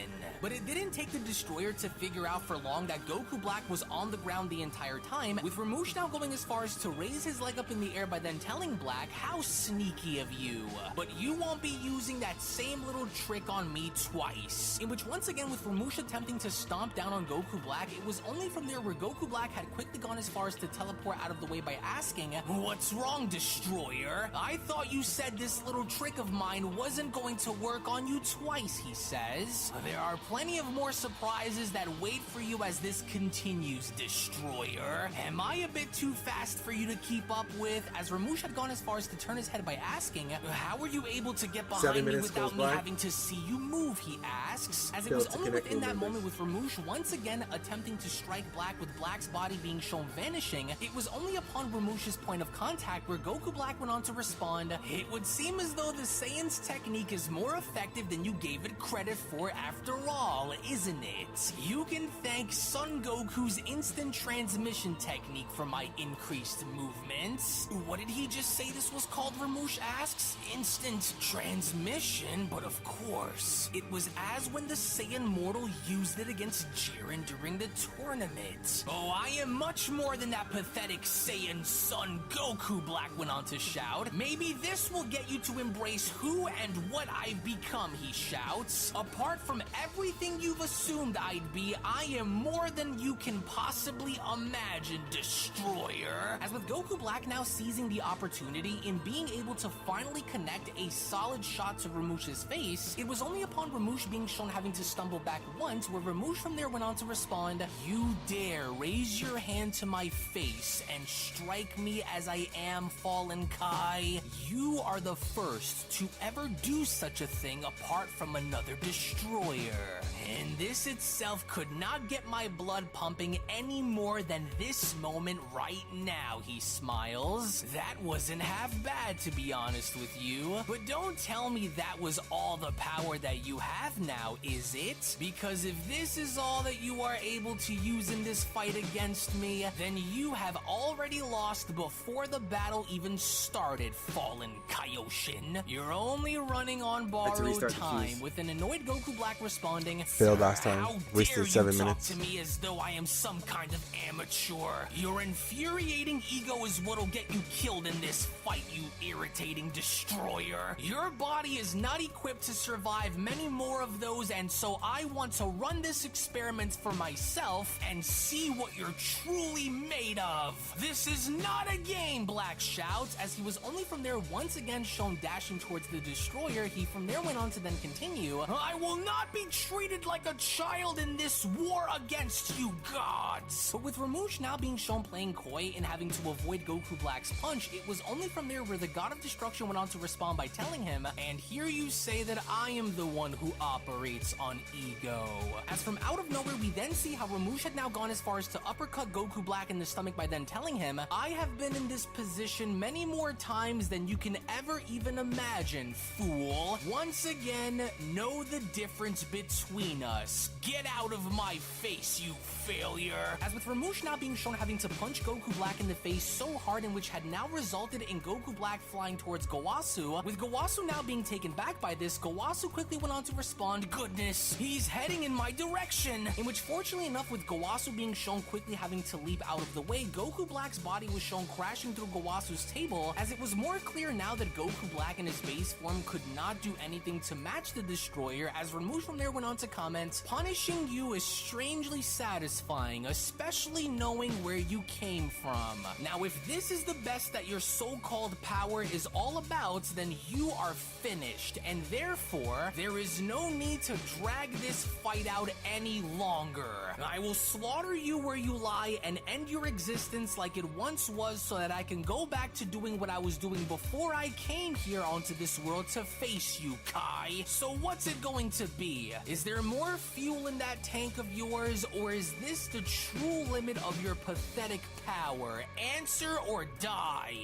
But it didn't take the Destroyer to figure out for long that Goku Black was on the ground the entire time, with Ramush now going as far as to raise his leg up in the air by then telling Black, how sneaky of you. But you won't be using that same little trick on me twice. In which once again with Ramush attempting to stomp down on Goku Black, it was only from there where Goku Black had quickly gone as far as to teleport out of the way by asking, what's wrong, Destroyer? I thought you said this little trick of mine wasn't going to work on you twice, he says. There are plenty of more surprises that wait for you as this continues, Destroyer. Am I a bit too fast for you to keep up with? As Ramush had gone as far as to turn his head by asking, how were you able to get behind me without me having to see you move, he asks. As it was only within that moment with Ramush once again attempting to strike Black with Black's body being shown vanishing, it was only upon Ramush's point of contact where Goku Black went on to respond, it would seem as though the Saiyan's technique is more effective than you gave it credit for after all, isn't it? You can thank Son Goku's instant transmission technique for my increased movements. What did he just say this was called, Ramush asks? Instant transmission? But of course, it was as when the Saiyan mortal used it against Jiren during the tournament. Oh, I am much more than that pathetic Saiyan Son Goku, Black went on to shout. Maybe this will get you to embrace who and what I've become, he shouts. Apart from everything you've assumed I'd be, I am more than you can possibly imagine, Destroyer. As with Goku Black now seizing the opportunity in being able to finally connect a solid shot to Ramush's face, it was only upon Ramush being shown having to stumble back once where Ramush from there went on to respond, you dare raise your hand to my face and strike me as I am, Fallen Kai? You are the first to ever do such a thing apart from another Destroyer. And this itself could not get my blood pumping any more than this moment right now, he smiles. That wasn't half bad, to be honest with you. But don't tell me that was all the power that you have now, is it? Because if this is all that you are able to use in this fight against me, then you have already lost before the battle even started, Fallen Kaioshin. You're only running on borrowed time, with an annoyed Goku Black responding, failed last time, wasted 7 minutes. Talk to me as though I am some kind of amateur. Your infuriating ego is what'll get you killed in this fight, you irritating Destroyer. Your body is not equipped to survive many more of those, and so I want to run this experiment for myself and see what you're truly made of. This is not a game, Black shouts, as he was only from there once again shown dashing towards the Destroyer. He from there went on to then continue, I will not be treated like a child in this war against you gods. But with Ramush now being shown playing coy and having to avoid Goku Black's punch, it was only from there where the God of Destruction went on to respond by telling him, and here you say that I am the one who operates on ego. As from out of nowhere, we then see how Ramush had now gone as far as to uppercut Goku Black in the stomach by then telling him, I have been in this position many more times than you can ever even imagine, fool. Once again, know the difference between us. Get out of my face, you failure. As with Ramush now being shown having to punch Goku Black in the face so hard, in which had now resulted in Goku Black flying towards Gowasu. With Gowasu now being taken back by this, Gowasu quickly went on to respond, goodness, he's heading in my direction. In which, fortunately enough, with Gowasu being shown quickly having to leap out of the way, Goku Black's body was shown crashing through Gowasu's table, as it was more clear now that Goku Black in his base form could not do anything to match the Destroyer, as Ramush from there went on to comment, punishing you is strangely satisfying, especially knowing where you came from. Now, if this is the best that your so-called power is all about, then you are finished, and therefore, there is no need to drag this fight out any longer. I will slaughter you where you lie and end your existence like it once was, so that I can go back to doing what I was doing before I came here onto this world to face you, Kai. So what's it going to be? Is there more fuel in that tank of yours, or is this the true limit of your pathetic power? Answer or die.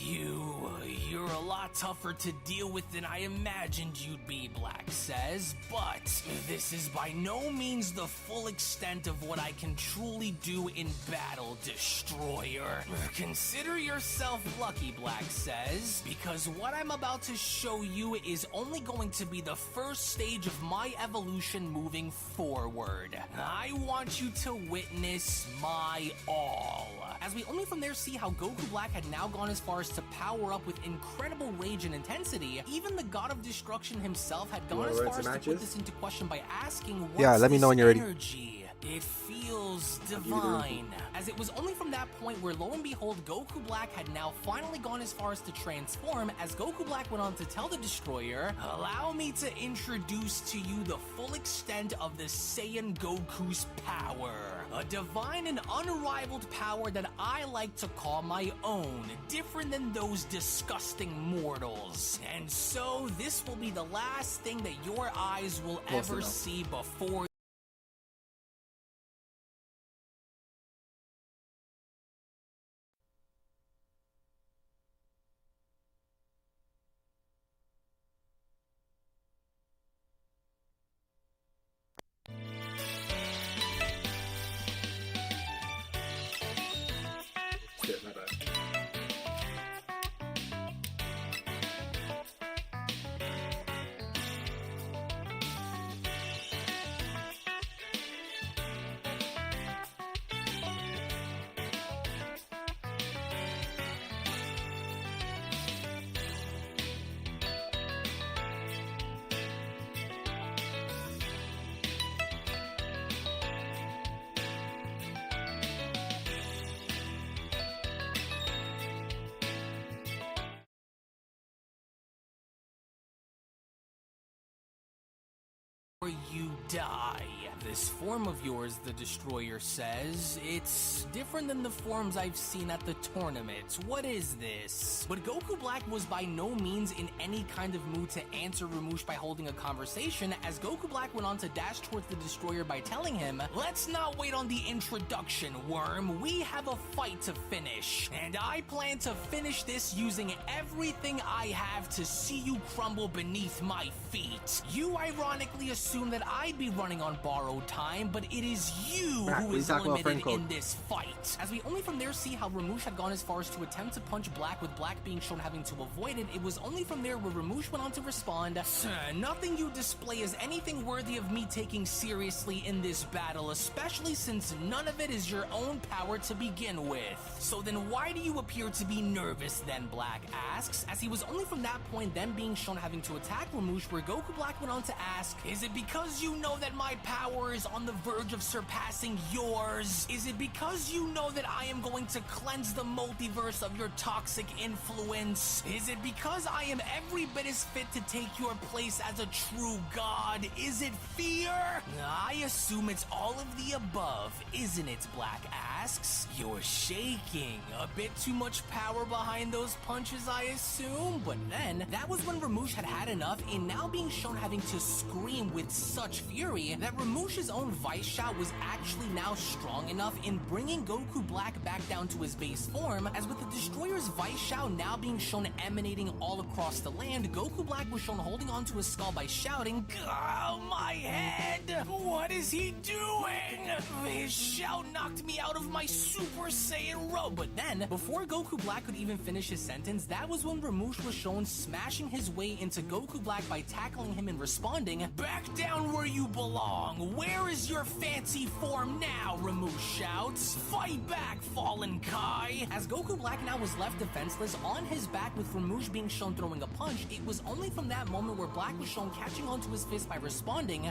You're a lot tougher to deal with than I imagined you'd be, Black says, but this is by no means the full extent of what I can truly do in battle, Destroyer. Consider yourself lucky, Black says, because what I'm about to show you is only going to be the first stage of my evolution moving forward. I want you to witness my all. As we only from there see how Goku Black had now gone as far as to power up with incredible rage and intensity, even the God of Destruction himself had gone as far as to put this into question by asking, what's let me know when you're ready. energy? It feels divine. As it was only from that point where lo and behold Goku Black had now finally gone as far as to transform, as Goku Black went on to tell the Destroyer, allow me to introduce to you the full extent of the Saiyan Goku's power. A divine and unrivaled power that I like to call my own, different than those disgusting mortals. And so this will be the last thing that your eyes will ever see before Shit, my bad. you die. This form of yours, the Destroyer says, it's different than the forms I've seen at the tournament. What is this? But Goku Black was by no means in any kind of mood to answer Ramush by holding a conversation, as Goku Black went on to dash towards the Destroyer by telling him, let's not wait on the introduction, Worm. We have a fight to finish, and I plan to finish this using everything I have to see you crumble beneath my feet. You ironically assume that I'd be running on borrowed time, but it is you who is limited in this fight. As we only from there see how Ramush had gone as far as to attempt to punch Black, with Black being shown having to avoid it, it was only from there where Ramush went on to respond, nothing you display is anything worthy of me taking seriously in this battle, especially since none of it is your own power to begin with. So then why do you appear to be nervous then, Black asks, as he was only from that point then being shown having to attack Ramush, where Goku Black went on to ask, is it because you know that my power is on the verge of surpassing yours? Is it because you know that I am going to cleanse the multiverse of your toxic influence? Is it because I am every bit as fit to take your place as a true god? Is it fear? I assume it's all of the above, isn't it, Black asks. You're shaking. A bit too much power behind those punches, I assume? But then, that was when Ramush had had enough in now being shown having to scream with such fury that Ramush's own Vice Shout was actually now strong enough in bringing Goku Black back down to his base form, as with the Destroyer's Vice Shout now being shown emanating all across the land, Goku Black was shown holding onto his skull by shouting, "Oh, my head! What is he doing? His shout knocked me out of my Super Saiyan robe." But then, before Goku Black could even finish his sentence, that was when Ramush was shown smashing his way into Goku Black by tackling him and responding, "Back down where you belong. Where is your fancy form now?" Ramush shouts. "Fight back, Fallen Kai!" As Goku Black now was left defenseless on his back with Ramush being shown throwing a punch, it was only from that moment where Black was shown catching onto his fist by responding,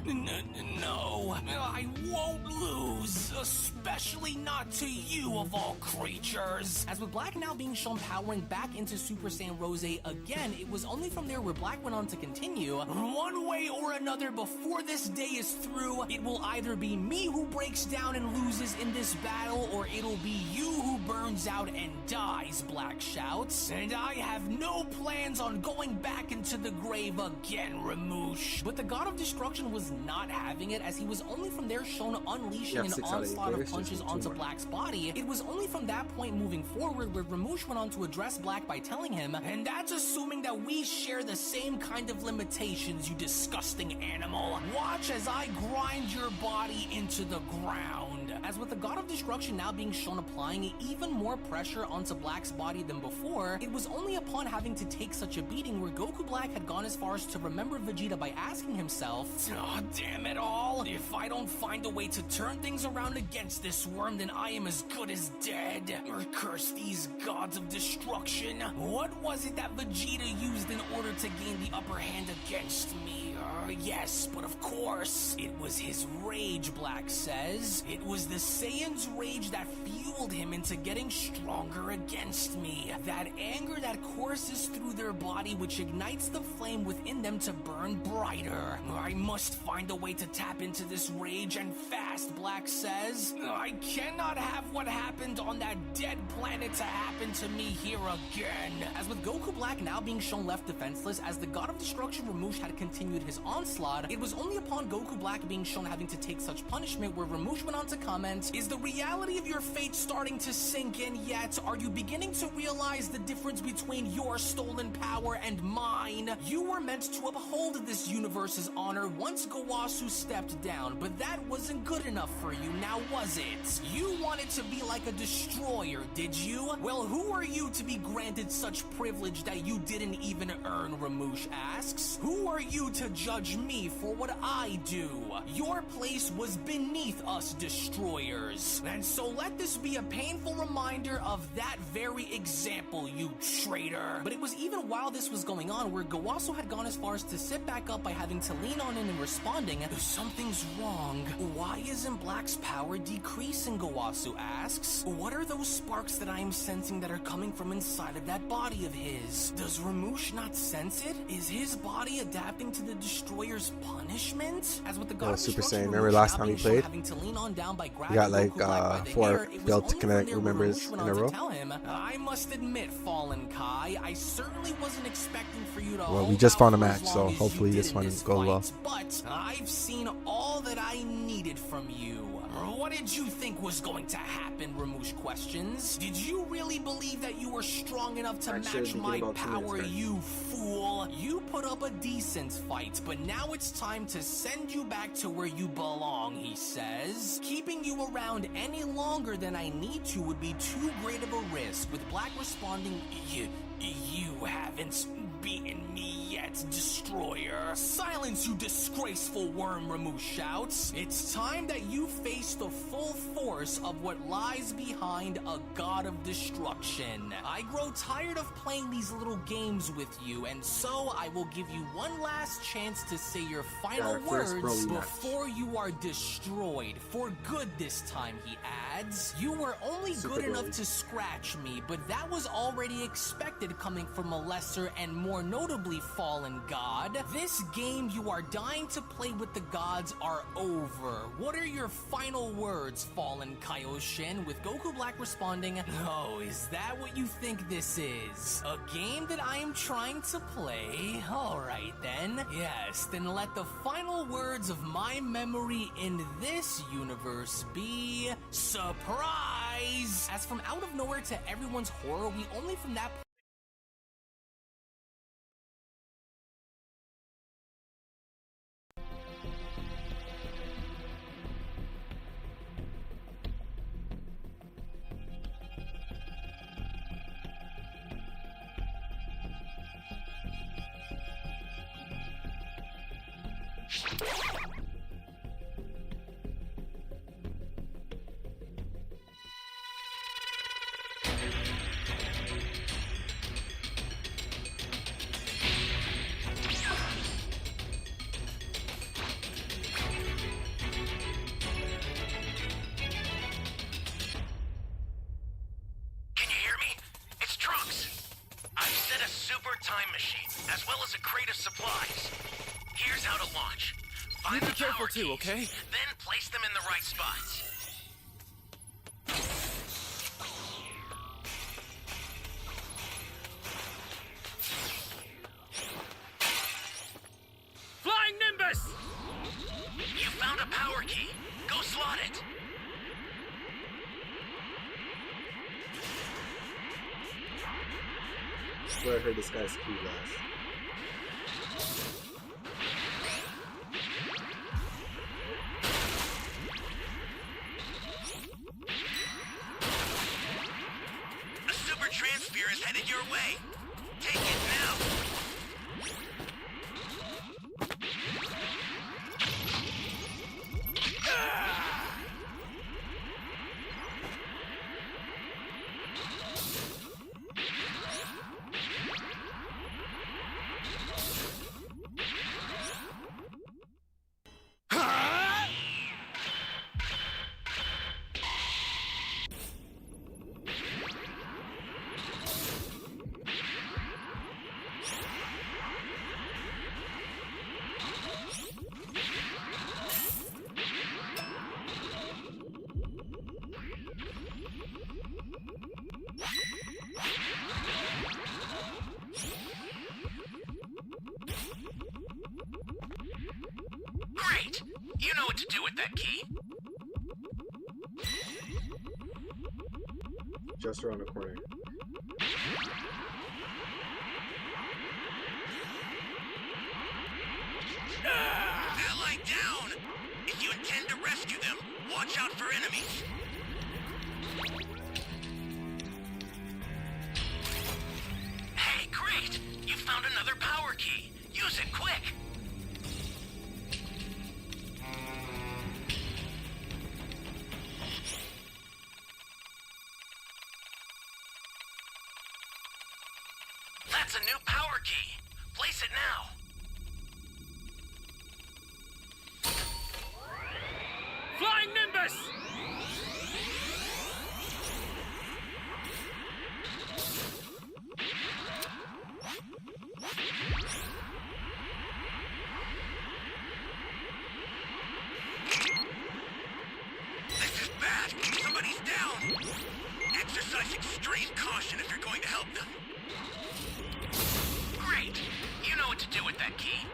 "No, I won't lose, especially not to you of all creatures." As with Black now being shown powering back into Super Saiyan Rose again, it was only from there where Black went on to continue, "One way or another, before this day is through, it will either be me who breaks down and loses in this battle, or it'll be you who burns out and dies," Black shouts. "And I have no plans on going back into the grave again, Ramush." But the God of Destruction was not having it, as he was only from there shown unleashing an onslaught of punches onto Black's body. It was only from that point moving forward where Ramush went on to address Black by telling him, "And that's assuming that we share the same kind of limitations, you disgusting animal. Watch as I grind your body into the ground." As with the God of Destruction now being shown applying even more pressure onto Black's body than before, it was only upon having to take such a beating where Goku Black had gone as far as to remember Vegeta by asking himself, "Oh, damn it all. If I don't find a way to turn things around against this worm, then I am as good as dead. Or curse these gods of destruction. What was it that Vegeta used in order to gain the upper hand against me? Yes, but of course, it was his rage," Black says. "It was the Saiyan's rage that fueled him into getting stronger against me. That anger that courses through their body which ignites the flame within them to burn brighter. I must find a way to tap into this rage and fast," Black says. "I cannot have what happened on that dead planet to happen to me here again." As with Goku Black now being shown left defenseless as the God of Destruction Ramush had continued his onslaught, it was only upon Goku Black being shown having to take such punishment where Ramush went on to comment, "Is the reality of your fate starting to sink in yet? Are you beginning to realize the difference between your stolen power and mine? You were meant to uphold this universe's honor once Gowasu stepped down, but that wasn't good enough for you, now was it? You wanted to be like a destroyer, did you? Well, who are you to be granted such privilege that you didn't even earn?" Ramush asks. "Who are you to judge me for what I do? Your place was beneath us destroyers. And so let this be a painful reminder of that very example, you traitor." But it was even while this was going on where Gowasu had gone as far as to sit back up by having to lean on in and responding, "Something's wrong. Why isn't Black's power decreasing?" Gowasu asks. "What are those sparks that I am sensing that are coming from inside of that body of his? Does Ramush not sense it? Is his body adapting to the destroyer's punishment?" As with the God of Super Destruction Saiyan. Remember Ramush last now time we being shown played? having to lean on down by We grabbing got like Goku Black by the 4 hair, it was belt only from connect there where members Ramush went in a on to row. tell him, "I must admit, Fallen Kai, I certainly wasn't expecting for you to Well, we hold just out found a for as match, long so as you hopefully did this in one this goes well. fight, but I've seen all that I needed from you." "What did you think was going to happen?" Ramush questions. "Did you really believe that you were strong enough to Actually, match thinking my about 2 minutes power, ago. you fool? You put up a decent fight, but now it's time to send you back to where you belong," he says. "Keeping you around any longer than I need to would be too great of a risk," with Black responding, You haven't beaten me yet, Destroyer." "Silence, you disgraceful worm," Ramush shouts. "It's time that you face the full force of what lies behind a God of Destruction. I grow tired of playing these little games with you, and so I will give you one last chance to say your final Our first words Broly match. before you are destroyed. For good this time," he adds. "You were only Super good enough Broly. to scratch me, but that was already expected coming from a lesser and more notably fallen god. This game you are dying to play with the gods are over. What are your final words, Fallen Kaioshin?" With Goku Black responding, "Oh, is that what you think this is? A game that I am trying to play? Alright then. Yes, then let the final words of my memory in this universe be surprise!" As from out of nowhere to everyone's horror, we only from that Can you hear me? It's Trunks. I've set a super time machine, as well as a crate of supplies. Here's how to launch. Find the power keys, okay? Then place them in the right spots. Flying Nimbus! You found a power key. Go slot it. I swear I heard this guy's key last. Transphere is headed your way. Take it now. Great! You know what to do with that key. Just around the corner. Ally down! If you intend to rescue them, watch out for enemies. Hey, great! You found another power key. Use it quick. That's a new power key. Place it now. Flying Nimbus! This is bad. Somebody's down. Exercise extreme caution if you're going to help them. Great. You know what to do with that key.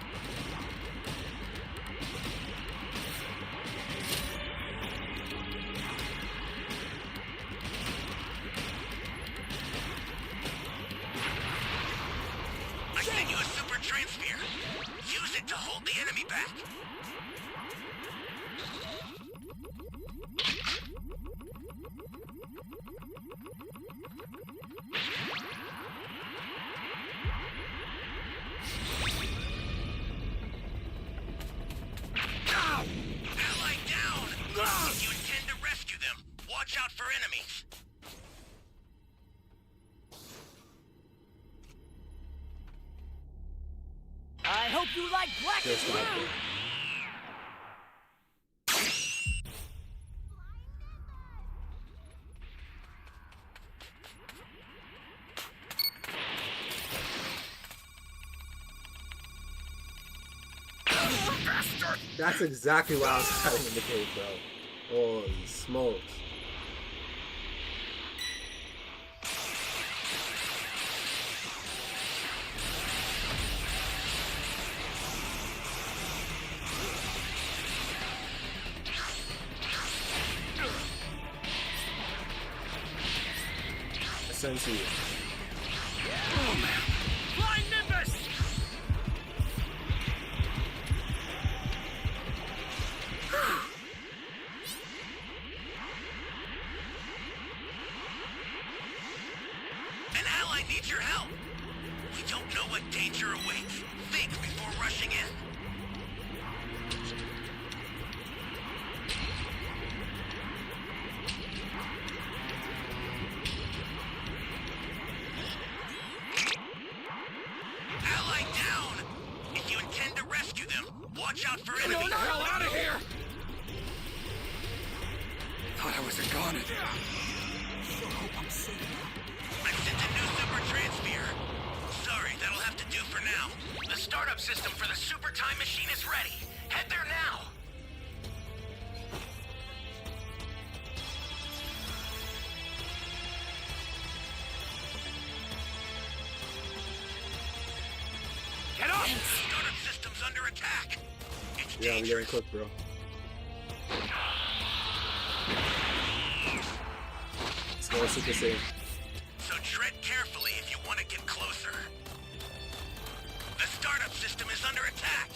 I sent you a super transphere. Use it to hold the enemy back. Ally down! If you intend to rescue them, watch out for enemies. I hope you like black and Just like blue. it. That's exactly what I was trying to indicate, bro. Holy smokes. Essentially. Flying Nimbus! An ally needs your help. We don't know what danger awaits. Think before rushing in. Ally down! If you intend to rescue them, watch out for enemies. hell out of here! Thought I was a goner. I've sent a new super transphere. Sorry, that'll have to do for now. The startup system for the super time machine is ready. Head there now. Get up! The startup system's under attack. It's Yeah, I'm getting dangerous. cooked, bro. Let's go super safe. So tread carefully if you want to get closer. The startup system is under attack.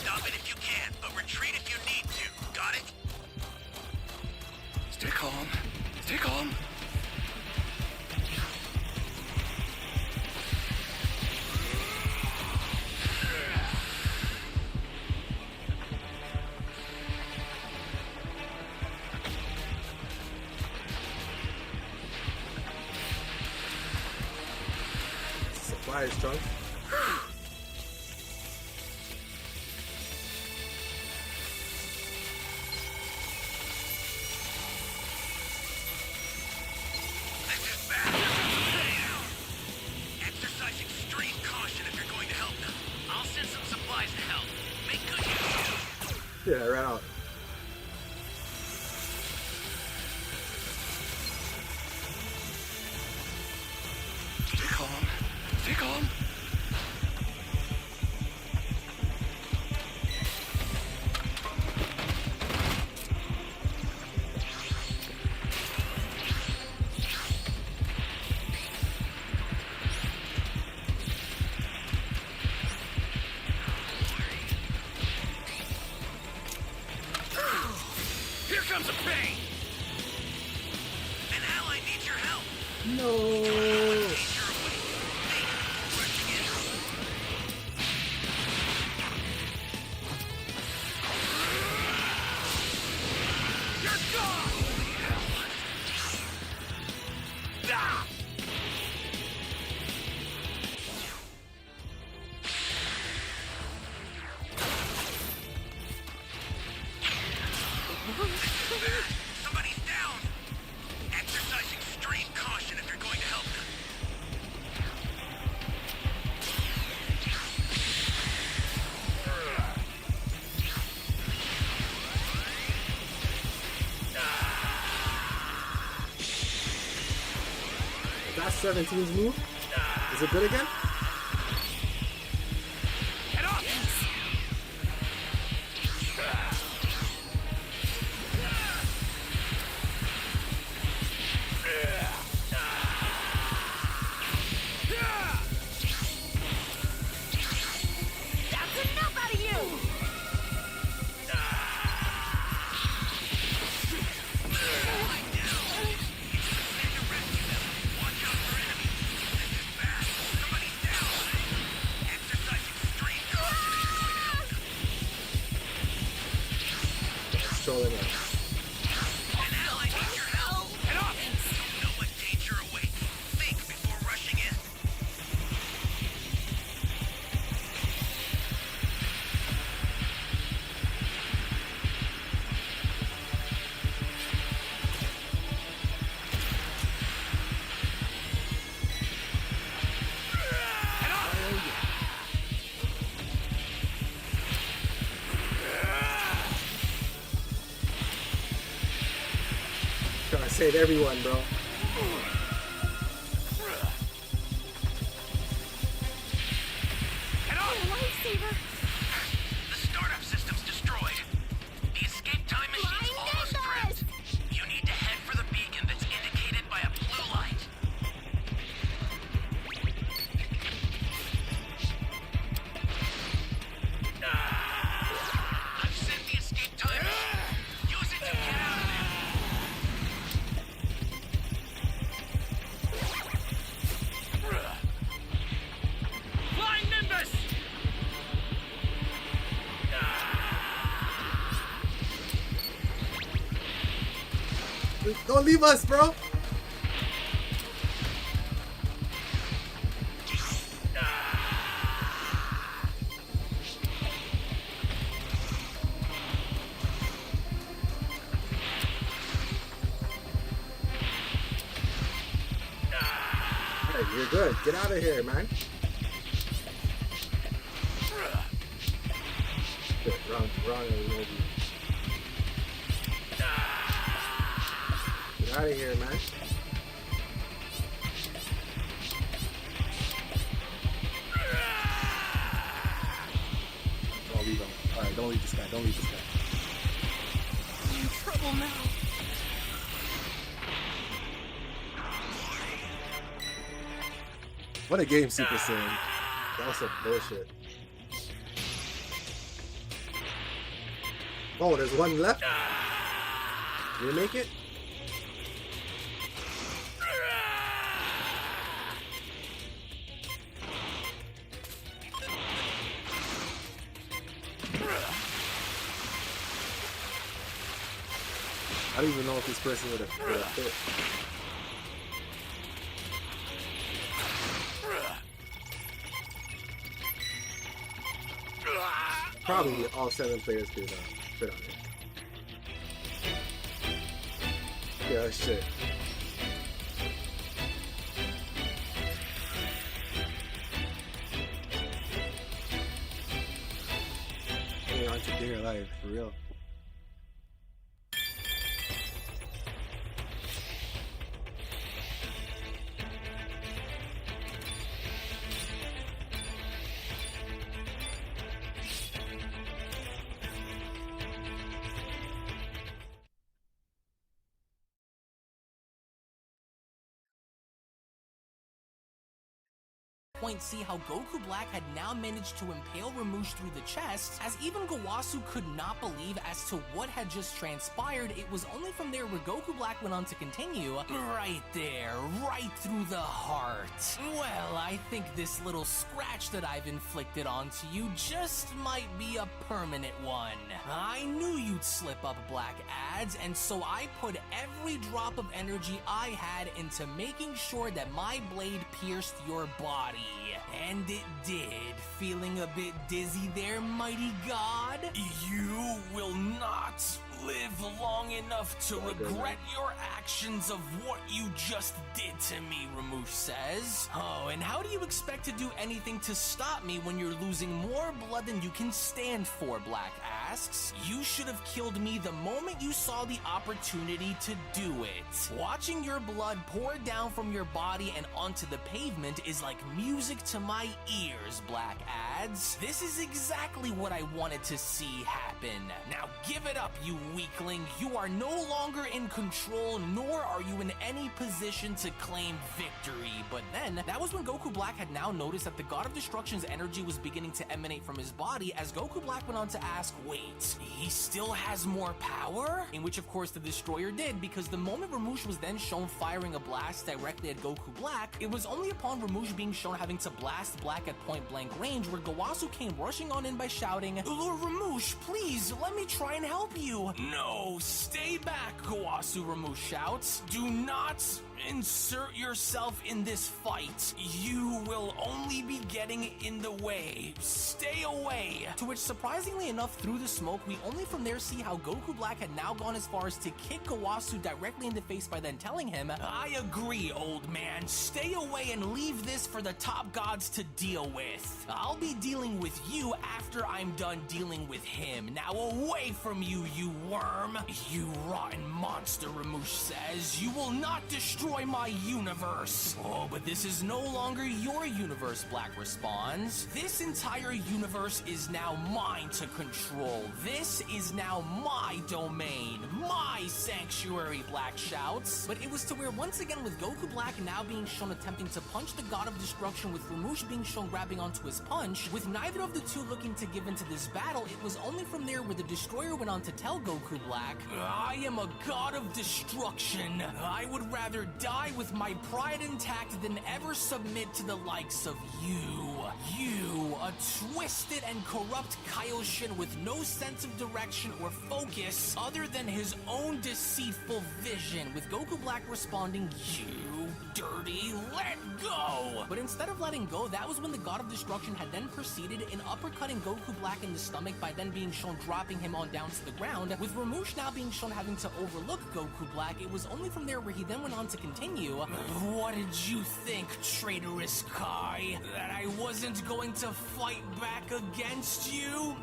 Stop it if you can, but retreat if you need to. Got it? Stay calm. Stay calm. Fires, Trunks. This is bad. Exercise extreme caution if you're going to help them. I'll send some supplies to help. Make good use. Yeah, I ran out. Stay calm. Stay calm. Here comes a pain! An ally needs your help! No. You're gone! Ah! Somebody's down! Exercise extreme caution if you're going to help them. That's 17's move. Is it good again? Head off! That's enough out of you! Trolling us. An ally needs your help! Head off! Don't know what danger awaits. Think before rushing in. Head off! Trying to save everyone, bro. Head off! Lifesaver! The startup system's destroyed. The escape time machine's almost prepped. You need to head for the beacon that's indicated by a blue light. I've sent the escape time machine. Use it to get out of there. Flying Nimbus! Don't leave us, bro. Hey, you're good. Get out of here, man. Shit, wrong emoji. Get out of here, man. Don't leave him. Alright, don't leave this guy. Don't leave this guy. I'm in trouble now. What a game, Super Saiyan. That was some bullshit. Oh, there's one left? Did you make it? I don't even know if this person would have fit. Probably all 7 players could fit on it. Yeah, shit. Hang on to Dear Life, for real. Point see how Goku Black had now managed to impale Ramouche through the chest, as even Gowasu could not believe as to what had just transpired. It was only from there where Goku Black went on to continue, right there, right through the heart. Well, I think this little scratch that I've inflicted onto you just might be a permanent one. I knew you'd slip up, Black Adz, and so I put every drop of energy I had into making sure that my blade pierced your body. And it did. Feeling a bit dizzy there, mighty god? You will not live long enough to regret your actions of what you just did to me, Ramouche says. Oh, and how do you expect to do anything to stop me when you're losing more blood than you can stand for, Black asks. You should have killed me the moment you saw the opportunity to do it. Watching your blood pour down from your body and onto the pavement is like music to my ears, Black adds. This is exactly what I wanted to see happen. Now give it up, you weakling. You are no longer in control, nor are you in any position to claim victory. But then, that was when Goku Black had now noticed that the God of Destruction's energy was beginning to emanate from his body, as Goku Black went on to ask, wait, he still has more power? In which, of course, the Destroyer did, because the moment Ramouche was then shown firing a blast directly at Goku Black, it was only upon Ramouche being shown having to blast Black at point-blank range where Gowasu came rushing on in by shouting, Lord Ramouche, please, let me try and help you. No, stay back, Gowasu, Ramouche shouts. Do not insert yourself in this fight. You will only be getting in the way. Stay away. To which, surprisingly enough, through the smoke, we only from there see how Goku Black had now gone as far as to kick Gowasu directly in the face by then telling him, I agree, old man. Stay away and leave this for the top gods to deal with. I'll be dealing with you after I'm done dealing with him. Now away from you, you worm. You rotten monster, Ramouche says. You will not destroy my universe. Oh, but this is no longer your universe, Black responds. This entire universe is now mine to control. This is now my domain, my sanctuary, Black shouts. But it was to where once again with Goku Black now being shown attempting to punch the God of Destruction, with Ramouche being shown grabbing onto his punch, with neither of the two looking to give into this battle, it was only from there where the Destroyer went on to tell Goku Black, I am a God of Destruction. I would rather die with my pride intact than ever submit to the likes of you. You, a twisted and corrupt Kaioshin with no sense of direction or focus other than his own deceitful vision, with Goku Black responding, you dirty, let go! But instead of letting go, that was when the God of Destruction had then proceeded in uppercutting Goku Black in the stomach by then being shown dropping him on down to the ground, with Ramouche now being shown having to overlook Goku Black. It was only from there where he then went on to continue, what did you think, traitorous Kai? That I wasn't going to fight back against you?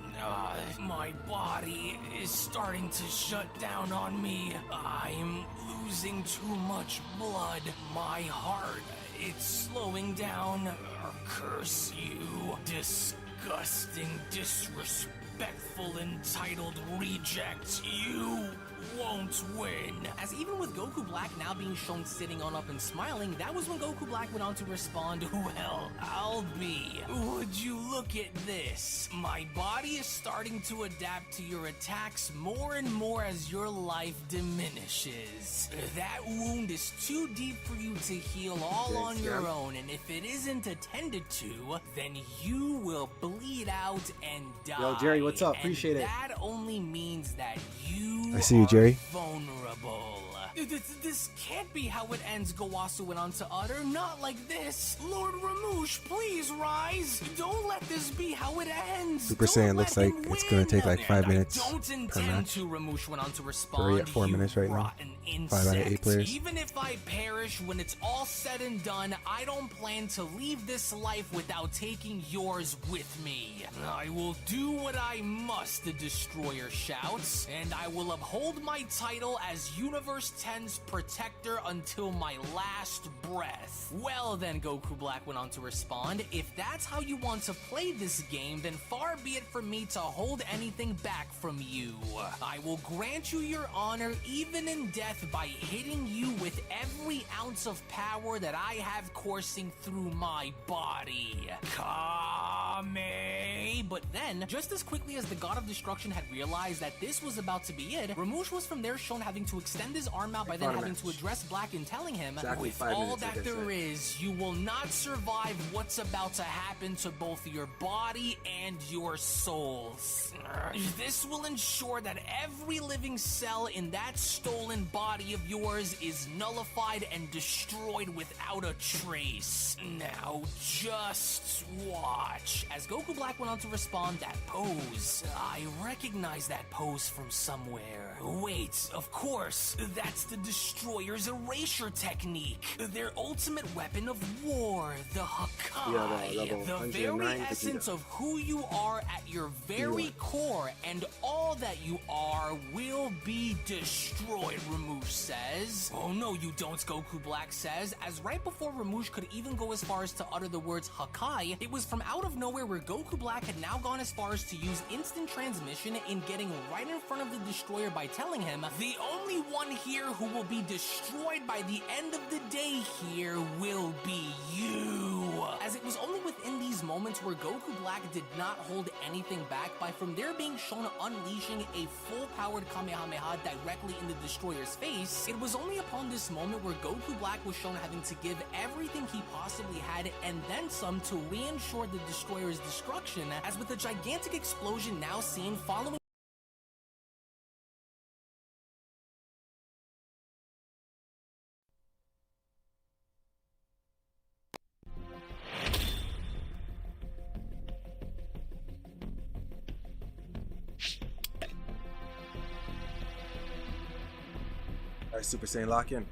My body is starting to shut down on me. I'm losing too much blood. My heart, it's slowing down. Curse you, disgusting, disrespectful, entitled reject. You won't win. As even with Goku Black now being shown sitting on up and smiling, that was when Goku Black went on to respond, well, I'll be. Would you look at this? My body is starting to adapt to your attacks more and more as your life diminishes. That wound is too deep for you to heal all on your own, and if it isn't attended to, then you will bleed out and die. Yo, Jerry, what's up? Appreciate it. That only means that you I see you, Jerry. vulnerable. This can't be how it ends, Gowasu went on to utter. Not like this. Lord Ramouche, please rise. Don't let this be how it ends. Super Saiyan looks like it's gonna take like 5 minutes Don't per intend match. to, Ramouche went on to respond. We're at 4 minutes right now. rotten 5 out of 8 insect. players. Even if I perish when it's all said and done, I don't plan to leave this life without taking yours with me. I will do what I must, the Destroyer shouts, and I will uphold my title as Universe 10's protector until my last breath. Well then, Goku Black went on to respond, if that's how you want to play this game, then far be it from me to hold anything back from you. I will grant you your honor even in death by hitting you with every ounce of power that I have coursing through my body. Kame. But then, just as quickly as the God of Destruction had realized that this was about to be it, Ramouche was from there shown having to extend his arm out by then having to address Black and telling him, Exactly with 5 all minutes, that like I there said. is, you will not survive what's about to happen to both your body and your souls. This will ensure that every living cell in that stolen body of yours is nullified and destroyed without a trace. Now just watch. As Goku Black went on to respond, that pose. I recognize that pose from somewhere. Wait, of course, that's the Destroyer's erasure technique. Their ultimate weapon of war, the Hakai. Yeah, the level the 109 very Vegeta. essence of who you are at your very core, and all that you are will be destroyed, Ramouche says. Oh no, you don't, Goku Black says, as right before Ramouche could even go as far as to utter the words Hakai, it was from out of nowhere where Goku Black had now gone as far as to use instant transmission in getting right in front of the Destroyer by telling him, the only one here who will be destroyed by the end of the day here will be you. As it was only within these moments where Goku Black did not hold anything back by from there being shown unleashing a full-powered Kamehameha directly in the Destroyer's face, it was only upon this moment where Goku Black was shown having to give everything he possibly had and then some to reinsure the Destroyer's destruction, as with a gigantic explosion now seen following Alright, Super Saiyan, lock in.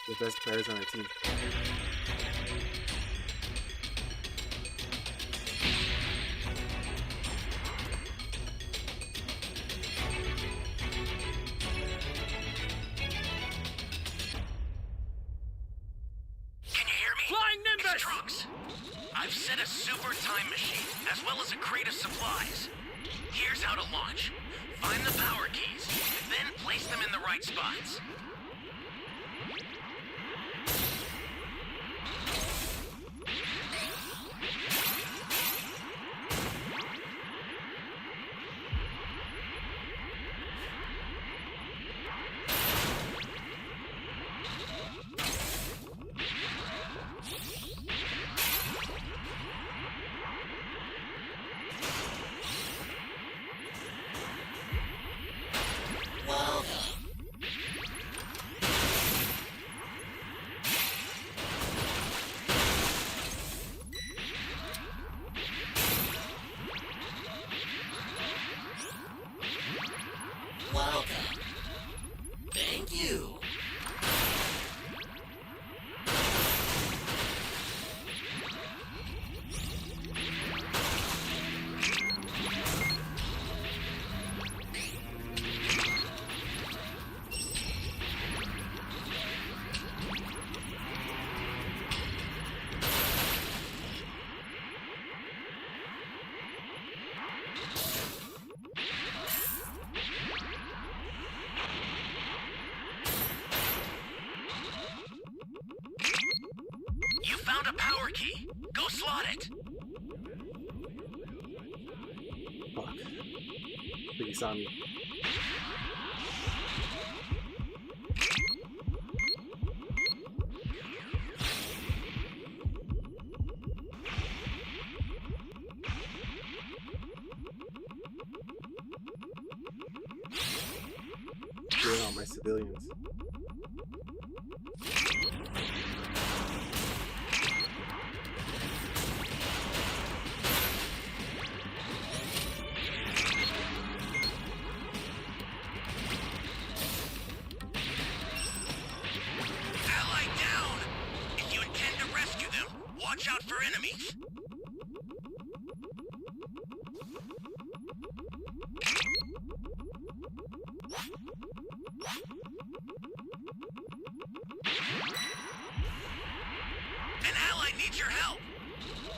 The best players on our team. Can you hear me? Flying Nimbus! It's Trunks. I've set a super time machine, as well as a crate of supplies. Here's how to launch. Find the power keys, then place them in the right spots. You found a power key. Go slot it. Fuck. I think he saw me. civilians. Ally down! If you intend to rescue them, watch out for enemies. An ally needs your help.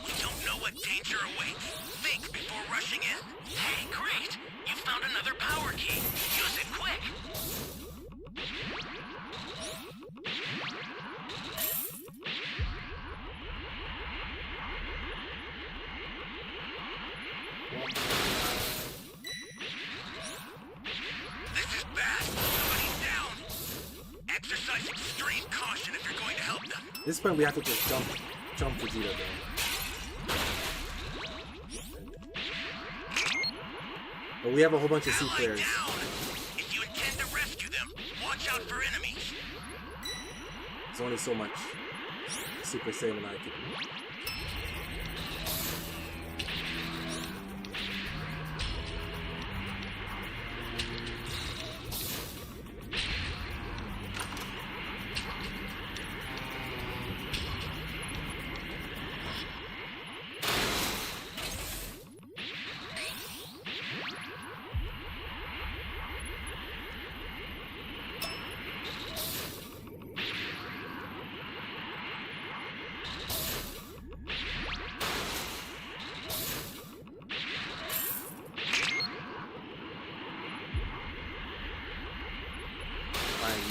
We don't know what danger awaits. Think before rushing in. Hey, great! You found another power key. Use it quick. This is bad. Somebody's down. Exercise extreme caution if you're going to help them. This point we have to just jump Vegeta down. But we have a whole bunch of C Ally players. down. If you intend to rescue them, watch out for enemies. There's only so much Super Saiyan I can do.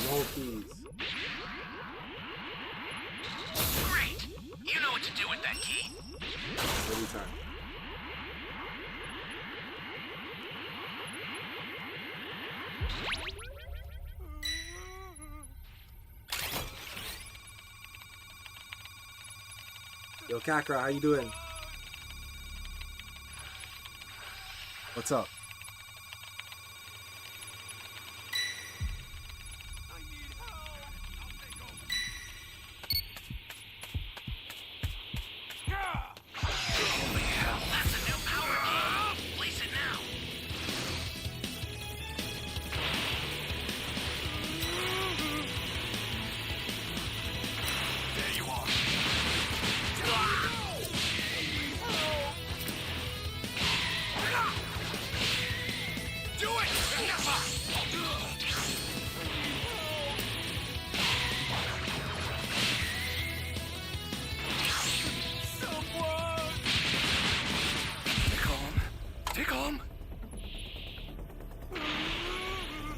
No keys. Great. You know what to do with that key. Every time. Yo, Kakra, how you doing? What's up? Holy hell, that's a new power key. Place it now. There you are. Do it! Stay calm. Stay calm.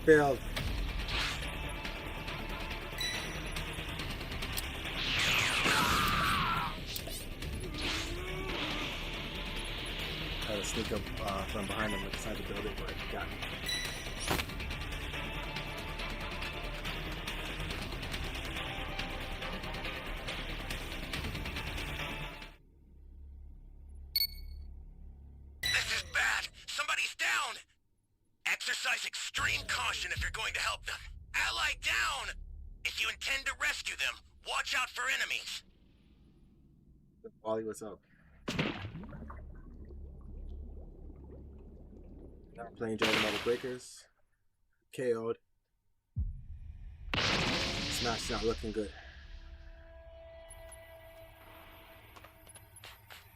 Failed. Try to sneak up from behind him inside the building, but I got him. This is bad. Somebody's down. Exercise extreme caution if you're going to help them. Ally down. If you intend to rescue them, watch out for enemies. Wally, what's up? Now playing Dragon Ball Breakers. KO'd. Smash not looking good.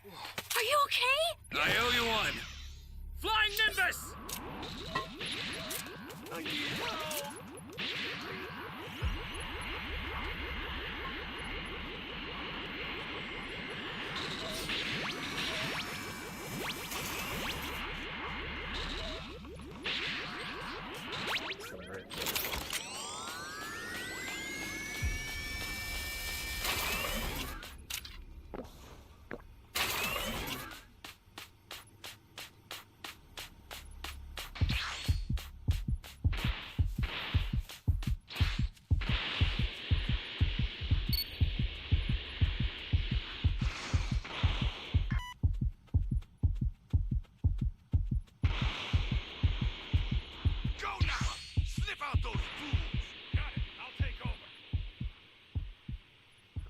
Are you okay? I owe you one. Flying Nimbus!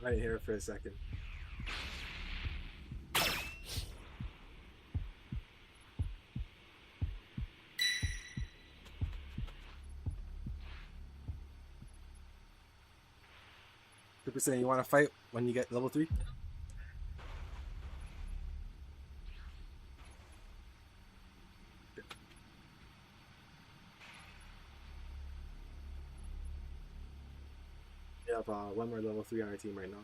I didn't hear it for a second. People saying you want to fight when you get level 3? We have one more level 3 on our team right now.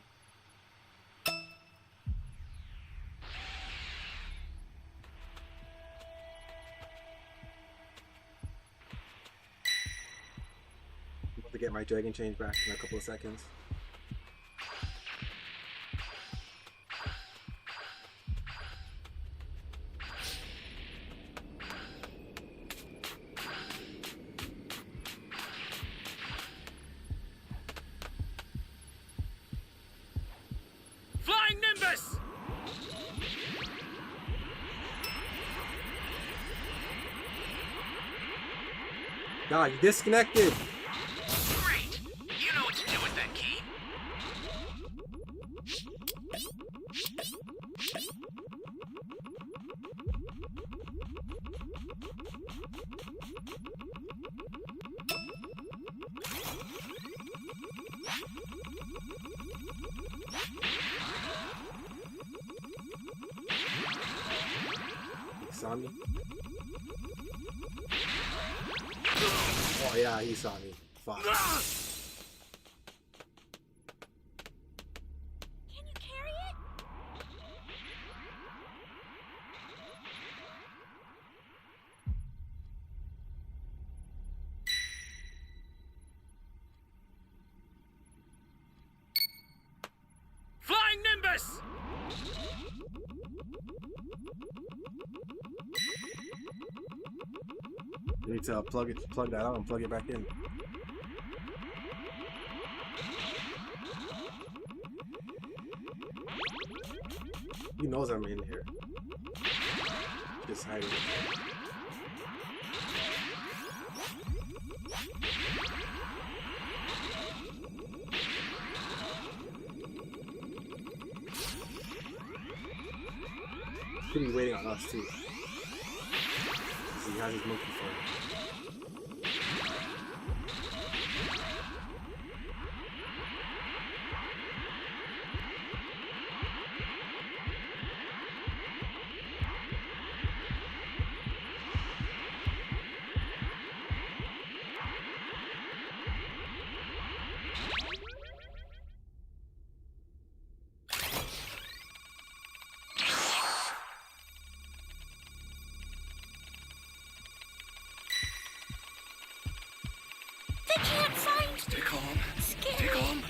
I'm about to get my dragon change back in a couple of seconds. Flying Nimbus! Nah, you disconnected! Great! You know what to do with that key. He saw me. Oh yeah, he saw me. Fuck. Can you carry it? Flying Nimbus! You need to plug that out and plug it back in. He knows I'm in here. Just hiding. He could be waiting on us too. He has his monkey form. They can't find Stay calm. Scary. Stay calm.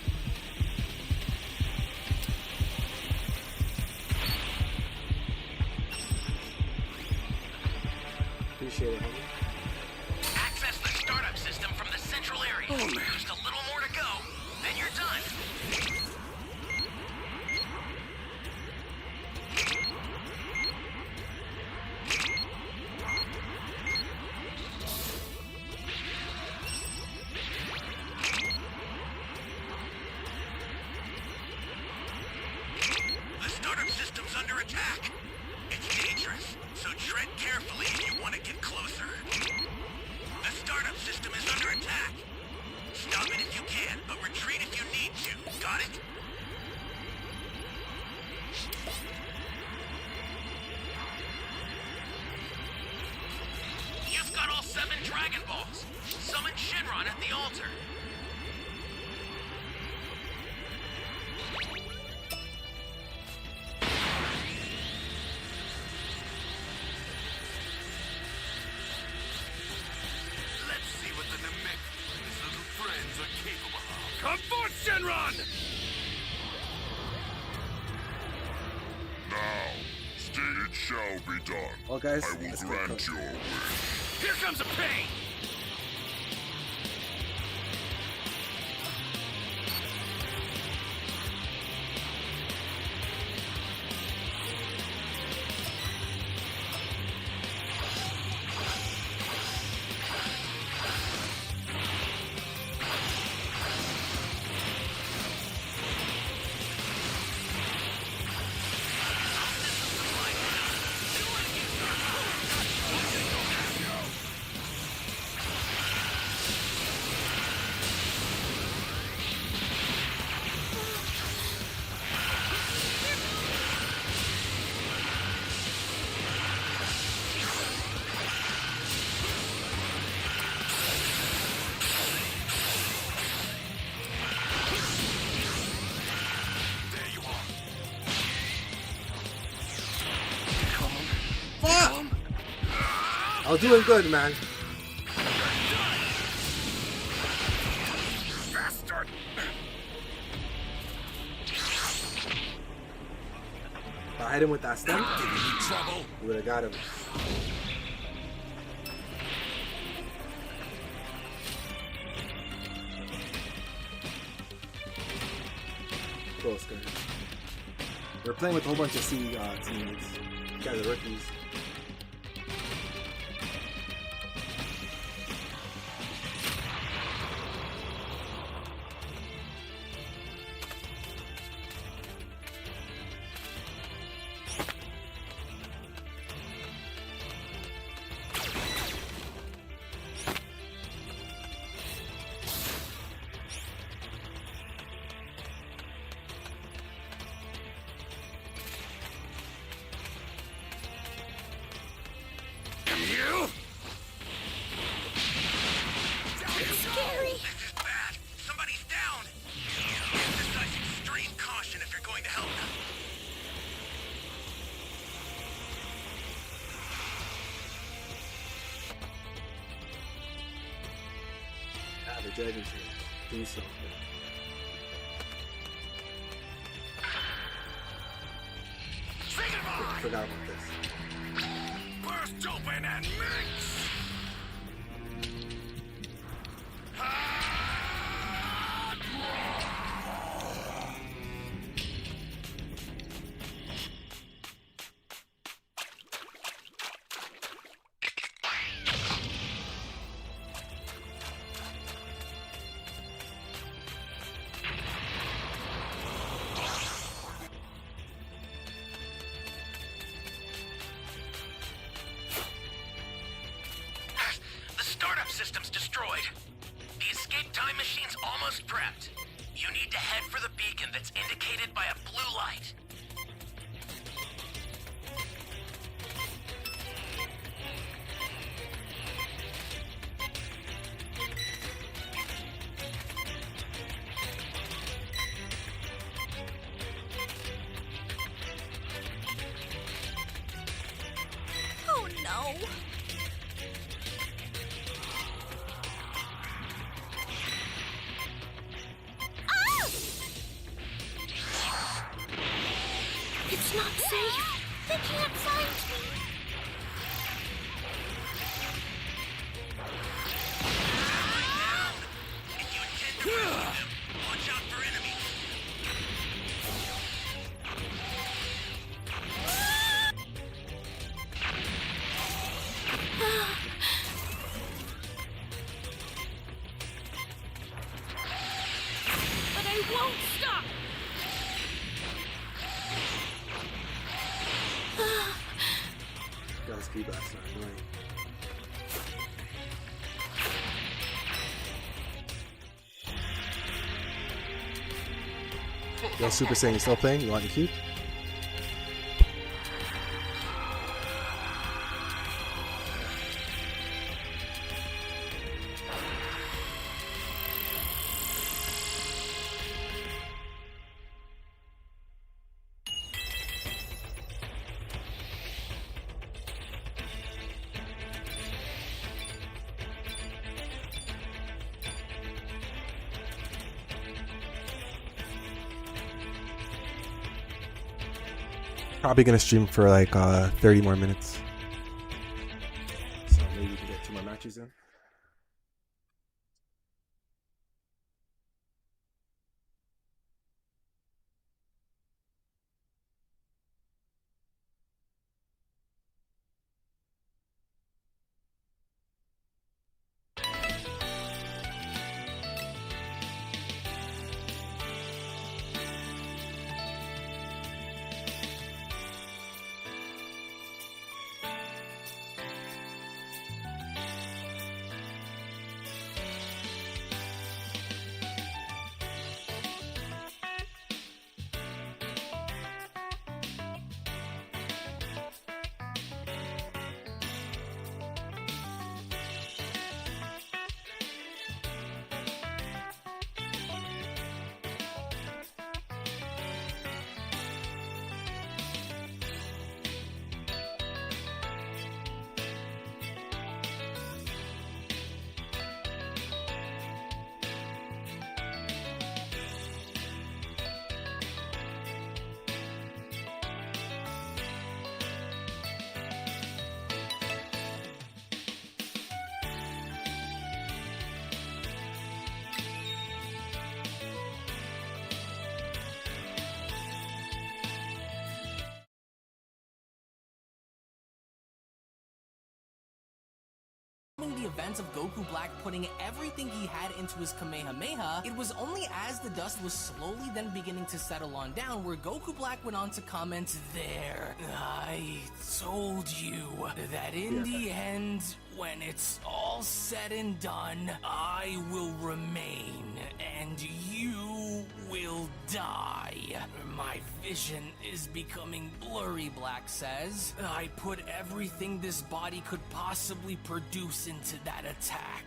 Appreciate it, homie. Access the startup system from the central area. Oh, man. Just a little more to go, then you're done. The startup system's under attack. It's dangerous, so tread carefully if you want to get closer. The startup system is under attack. Stop it if you can, but retreat if you need to. Got it? You've got all 7 Dragon Balls. Summon Shenron at the altar. Let's see what the Namek and his little friends are capable of. Come forth, Shenron! Now, it shall be done. Well, guys, I will let's get grant close. your wish. Here comes a pain! I was doing good, man. Bastard! If I hit him with that stem, Giving you trouble. we would have got him. Close, guys. We're playing with a whole bunch of C teammates. You guys are rookies. You? Scary. This is bad. Somebody's down. Exercise extreme caution if you're going to help them. Ah, the dragon's here. Do something. I forgot about this. Burst open and mix! The startup system's destroyed. The escape time machine's almost prepped. You need to head for the beacon that's indicated by a blue light. Oh no. Ah! It's not safe. They can't find me. If you intend to rescue them, watch out for enemies. But I won't stop. Guys, keep that side annoying. Yo, Super Saiyan, you still playing? You want your cube? Probably gonna stream for like 30 more minutes. So maybe we can get 2 more matches in. the events of Goku Black putting everything he had into his Kamehameha, it was only as the dust was slowly then beginning to settle on down where Goku Black went on to comment, "There, I told you that in the end, when it's all said and done, I will remain and you will die." My vision is becoming blurry, Black says. I put everything this body could possibly produce into that attack,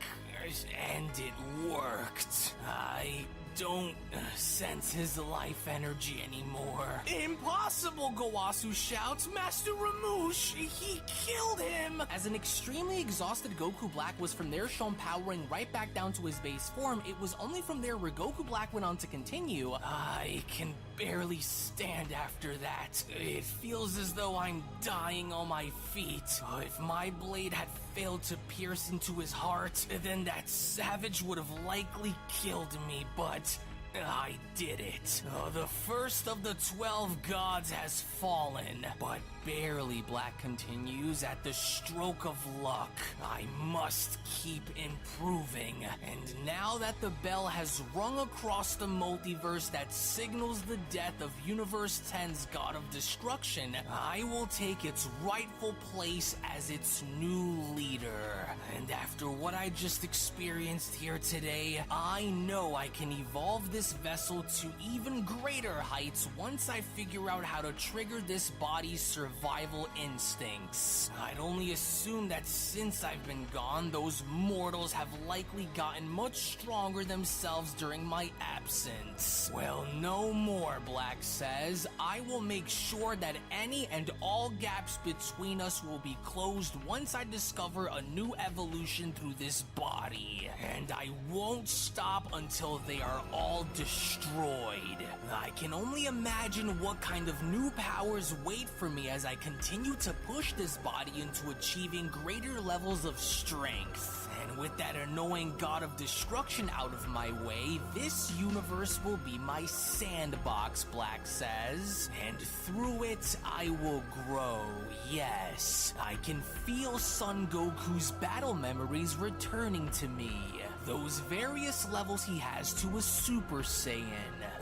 and it worked. I don't sense his life energy anymore. Impossible, Gowasu shouts. Master Ramush, he killed him! As an extremely exhausted Goku Black was from there shown powering right back down to his base form, it was only from there where Goku Black went on to continue. I can barely stand after that. It feels as though I'm dying on my feet. If my blade had failed to pierce into his heart, then that savage would have likely killed me, but I did it. The first of the 12 gods has fallen, but barely, Black continues. At the stroke of luck, I must keep improving. And now that the bell has rung across the multiverse that signals the death of Universe 10's God of Destruction, I will take its rightful place as its new leader. And after what I just experienced here today, I know I can evolve this vessel to even greater heights once I figure out how to trigger this body's survival instincts. I'd only assume that since I've been gone, those mortals have likely gotten much stronger themselves during my absence. Well, no more, Black says. I will make sure that any and all gaps between us will be closed once I discover a new evolution through this body. And I won't stop until they are all destroyed. I can only imagine what kind of new powers wait for me as I continue to push this body into achieving greater levels of strength. And with that annoying God of Destruction out of my way, this universe will be my sandbox, Black says. And through it, I will grow. Yes, I can feel Son Goku's battle memories returning to me. Those various levels he has to a Super Saiyan.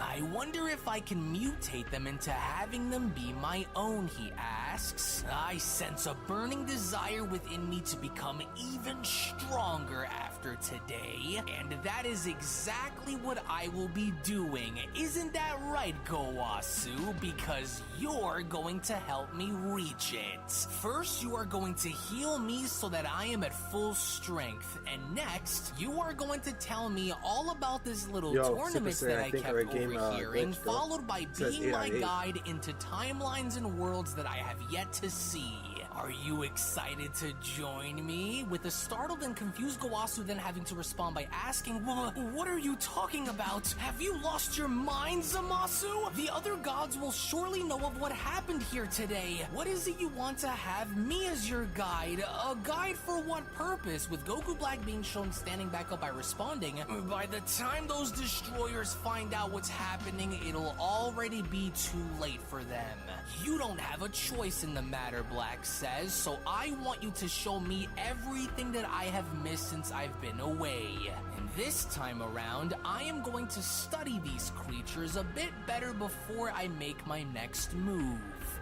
I wonder if I can mutate them into having them be my own, he asks. I sense a burning desire within me to become even stronger after today, and that is exactly what I will be doing. Isn't that right, Gowasu? Because you're going to help me reach it. First, you are going to heal me so that I am at full strength, and next, you are going to tell me all about this little tournament that I kept overhearing, followed by being my guide into timelines and worlds that I have yet to see. Are you excited to join me? With a startled and confused Gowasu then having to respond by asking, what are you talking about? Have you lost your mind, Zamasu? The other gods will surely know of what happened here today. What is it you want to have me as your guide? A guide for what purpose? With Goku Black being shown standing back up by responding, by the time those destroyers find out what's happening, it'll already be too late for them. You don't have a choice in the matter, Black says, so I want you to show me everything that I have missed since I've been away. And this time around, I am going to study these creatures a bit better before I make my next move.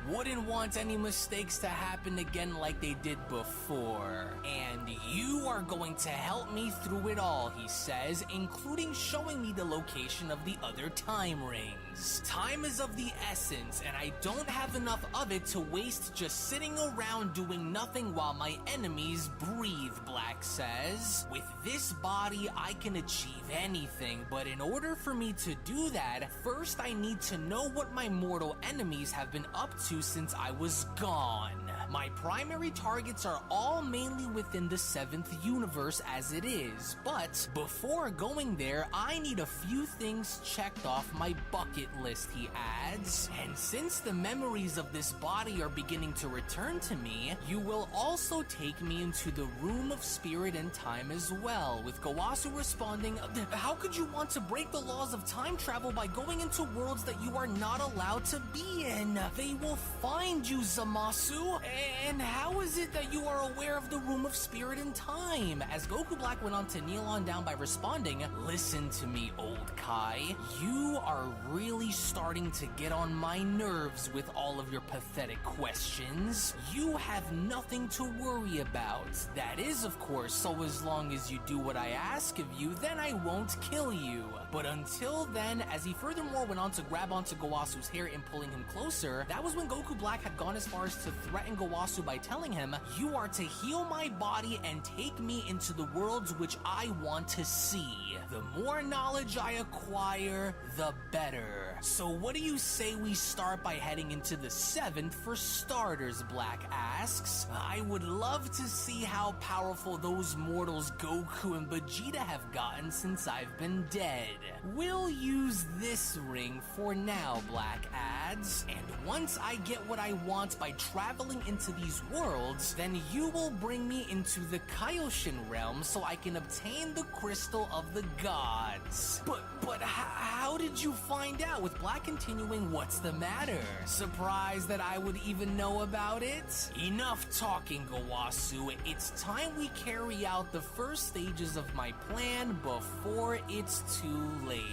Wouldn't want any mistakes to happen again like they did before. And you are going to help me through it all, he says, including showing me the location of the other time rings. Time is of the essence, and I don't have enough of it to waste just sitting around doing nothing while my enemies breathe, Black says. With this body, I can achieve anything, but in order for me to do that, first I need to know what my mortal enemies have been up to since I was gone. My primary targets are all mainly within the 7th universe as it is, but before going there, I need a few things checked off my bucket list, he adds. And since the memories of this body are beginning to return to me, you will also take me into the Room of Spirit and Time as well, with Gowasu responding, how could you want to break the laws of time travel by going into worlds that you are not allowed to be in? They will find you, Zamasu, And how is it that you are aware of the Room of Spirit and Time? As Goku Black went on to kneel on down by responding, listen to me, old Kai. You are really starting to get on my nerves with all of your pathetic questions. You have nothing to worry about. That is, of course, so as long as you do what I ask of you, then I won't kill you. But until then, as he furthermore went on to grab onto Goasu's hair and pulling him closer, that was when Goku Black had gone as far as to threaten Goasu by telling him, you are to heal my body and take me into the worlds which I want to see. The more knowledge I acquire, the better. So what do you say we start by heading into the 7th for starters, Black asks. I would love to see how powerful those mortals Goku and Vegeta have gotten since I've been dead. We'll use this ring for now, Black adds, and once I get what I want by traveling into these worlds, then you will bring me into the Kaioshin realm so I can obtain the Crystal of the Gods. But how did you find out? With Black continuing, what's the matter? Surprised that I would even know about it? Enough talking, Goasu. It's time we carry out the first stages of my plan before it's too late.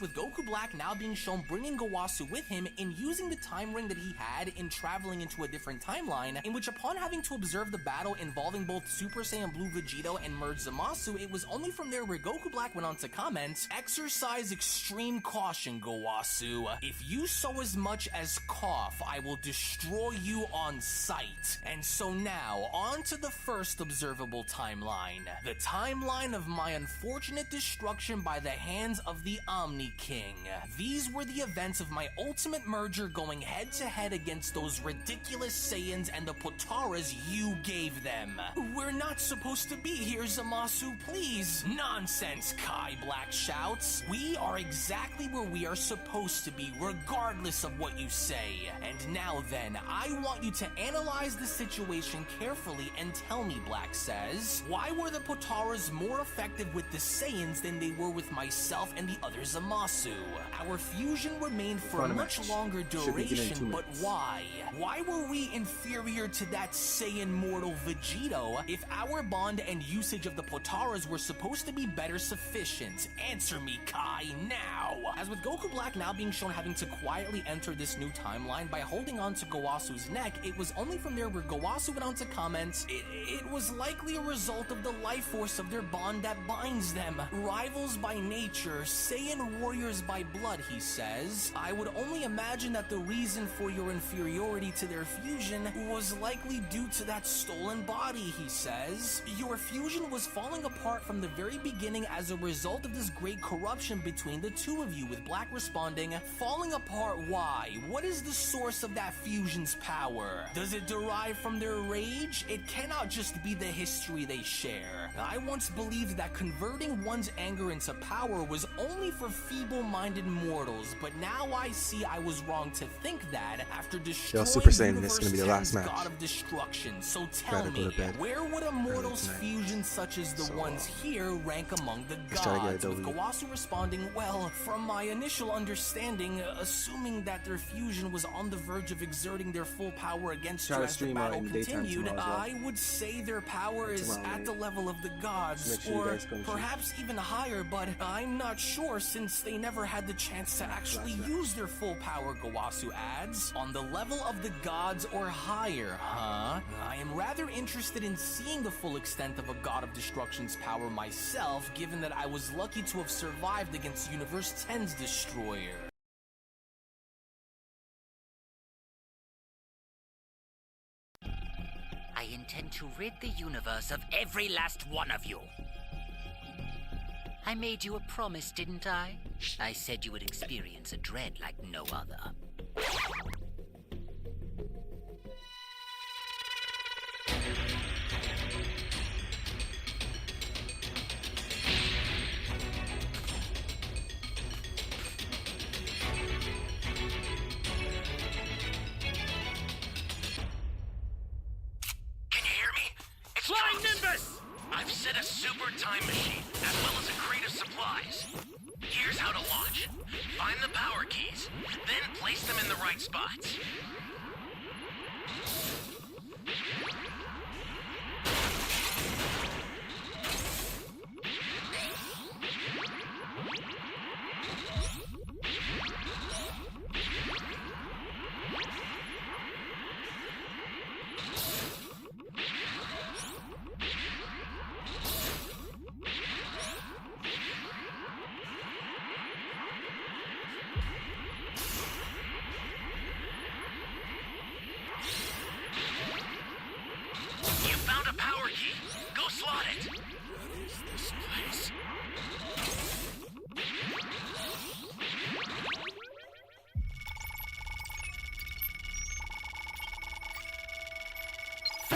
With Goku Black now being shown bringing Goasu with him and using the time ring that he had in traveling into a different timeline, in which upon having to observe the battle involving both Super Saiyan Blue Vegito and Merged Zamasu, it was only from there where Goku Black went on to comment, exercise extreme caution, Goasu. If you so as much as cough, I will destroy you on sight. And so now, on to the first observable timeline. The timeline of my unfortunate destruction by the hands of the Omni King. These were the events of my ultimate merger going head to head against those ridiculous Saiyans and the Potaras you gave them. We're not supposed to be here, Zamasu, please. Nonsense, Kai Black shouts. We are exactly where we are supposed to be, regardless of what you say. And now then, I want you to analyze the situation carefully and tell me, Black says, why were the Potaras more effective with the Saiyans than they were with myself and the other Zamasu? Our fusion remained for a much longer duration, but why? Why were we inferior to that Saiyan mortal Vegito if our bond and usage of the Potaras were supposed to be better sufficient? Answer me, Kai, now! As with Goku Black now being shown having to quietly enter this new timeline by holding on to Goasu's neck, it was only from there where Goasu went on to comment, it was likely a result of the life force of their bond that binds them. Rivals by nature, Saiyan warriors by blood, he says. I would only imagine that the reason for your inferiority to their fusion was likely due to that stolen body, he says. Your fusion was falling apart from the very beginning as a result of this great corruption between the two of you, with Black responding, falling apart why? What is the source of that fusion's power? Does it derive from their rage? It cannot just be the history they share. I once believed that converting one's anger into power was only for feeble-minded mortals, but now I see I was wrong to think that after destroying Super Saiyan, this is gonna be the last match. God of Destruction. So tell me, where would a mortal's fusion such as the ones here rank among the gods? With Goasu responding, well, from my initial understanding, assuming that their fusion was on the verge of exerting their full power against you as the battle continued, I would say their power is at the level of the gods, or perhaps even higher, but I'm not sure since they never had the chance to actually use their full power, Goasu adds. On the level of the gods or higher, huh? I am rather interested in seeing the full extent of a God of Destruction's power myself, given that I was lucky to have survived against Universe 10's destroyer. I intend to rid the universe of every last one of you. I made you a promise, didn't I? I said you would experience a dread like no other. Flying Nimbus! I've set a super time machine, as well as a crate of supplies. Here's how to launch. Find the power keys, then place them in the right spots.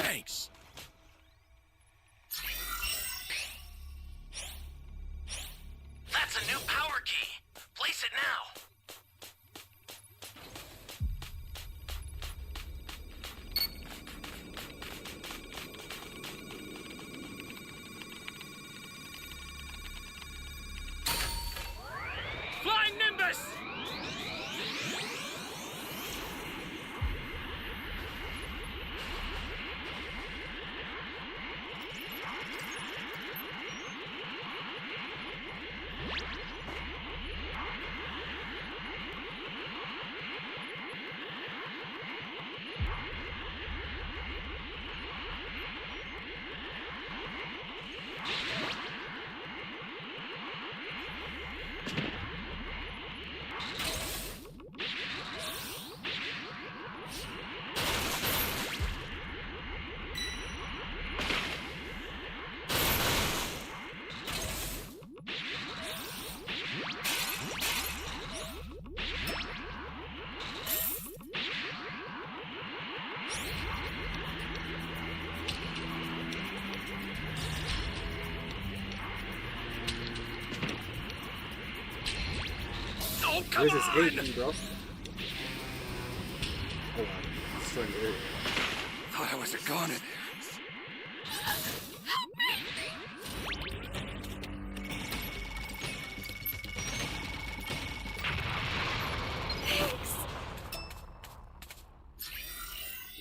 Thanks. That's a new power key. Place it now. Flying Nimbus! Oh, come Where's on! this AP, bro? Hold on. Destroying the area. Thought I was a goner.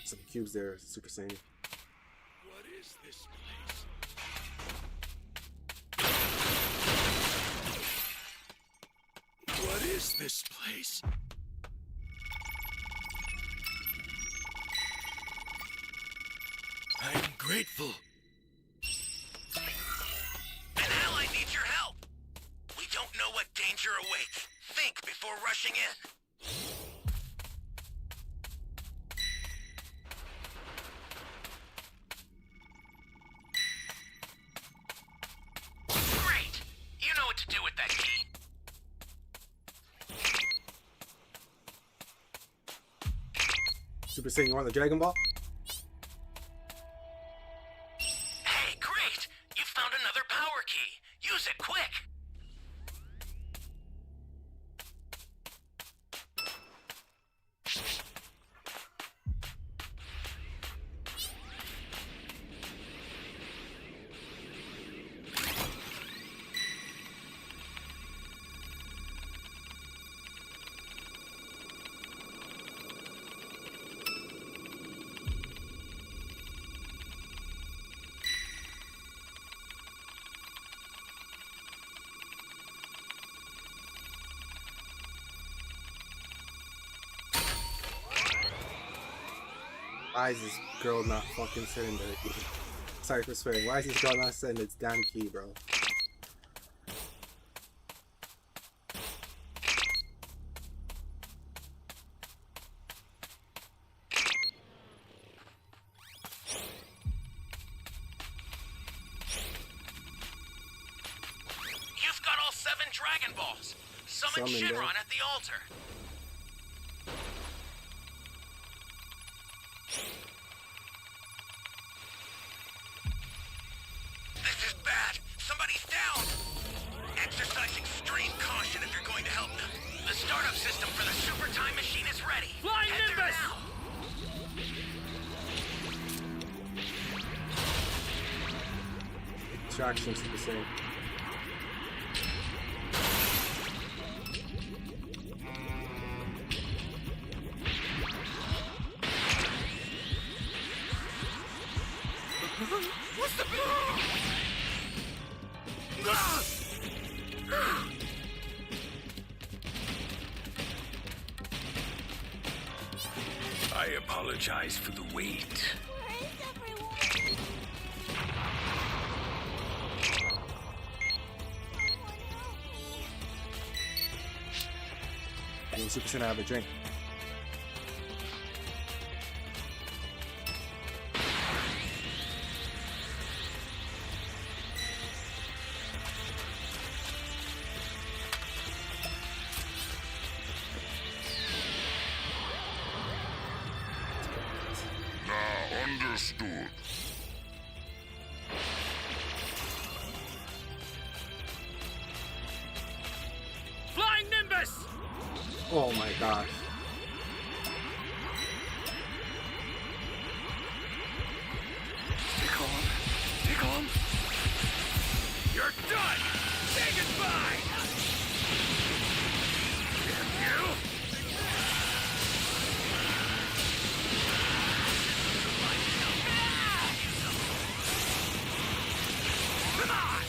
Some cubes there, Super Saiyan. What is this place? What is this place? I'm grateful. An ally needs your help. We don't know what danger awaits. Think before rushing in. Great! You know what to do with that key. Super Saiyan, you want the Dragon Ball? Hey, great! You found another power key. Use it quick. Why is this girl not fucking sending the key? Sorry for swearing. Why is this girl not sending its damn key, bro? You've got all 7 Dragon Balls. Summon Summon them. Shinron at the altar. This is bad. Somebody's down. Exercise extreme caution if you're going to help them. The startup system for the Super Time Machine is ready. Flying Head there Nimbus! now. Traction, Super Saiyan. What's the... I apologize for the wait. Where is everyone? Someone help me. And then Super Saiyan have a drink. Now, Understood. Flying Nimbus! Oh my gosh. Stay calm. Stay calm. You're done! Say goodbye! Damn you! Come on!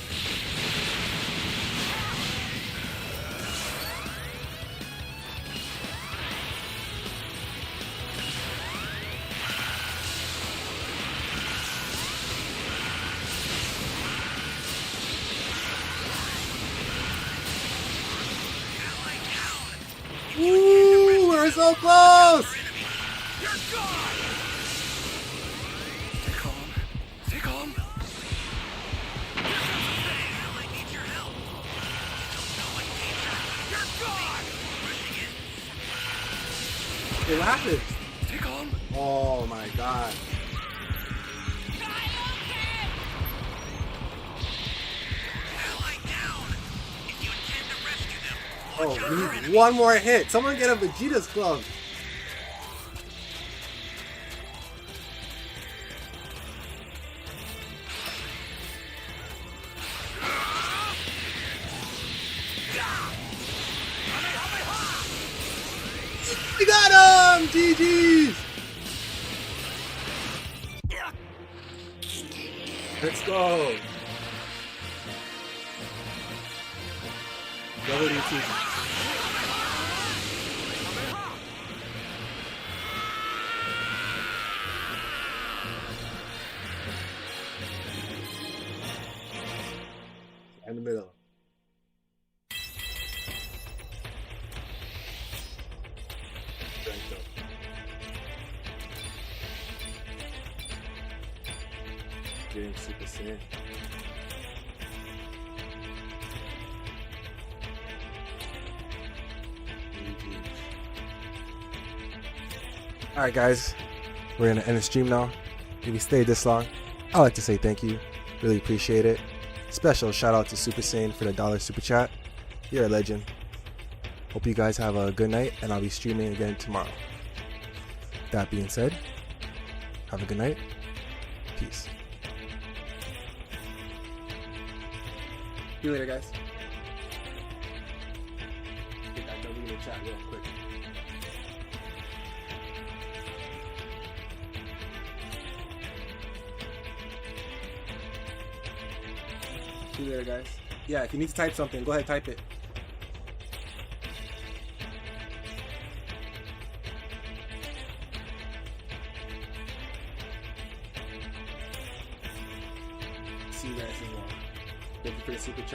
Woo! We're so close! You're gone! Stay calm. Stay calm. I need your help. You're gone! Hey, what happened? Stay calm. Oh my god. Ally down. If you intend to rescue them, Oh, watch out we for need enemies. one more hit. Someone get a Vegeta's Club. We got him! GG's! Let's go! WTG. In the middle. Getting Super Saiyan. Alright guys, we're gonna end the stream now. If you stayed this long, I'd like to say thank you. Really appreciate it. Special shout out to Super Saiyan for the $1 super chat. You're a legend. Hope you guys have a good night, and I'll be streaming again tomorrow. That being said, have a good night. Peace. See you later, guys. Get that W in the chat real quick. See you later, guys. Yeah, if you need to type something, go ahead, type it. See you guys as well. Thank you for the super chat.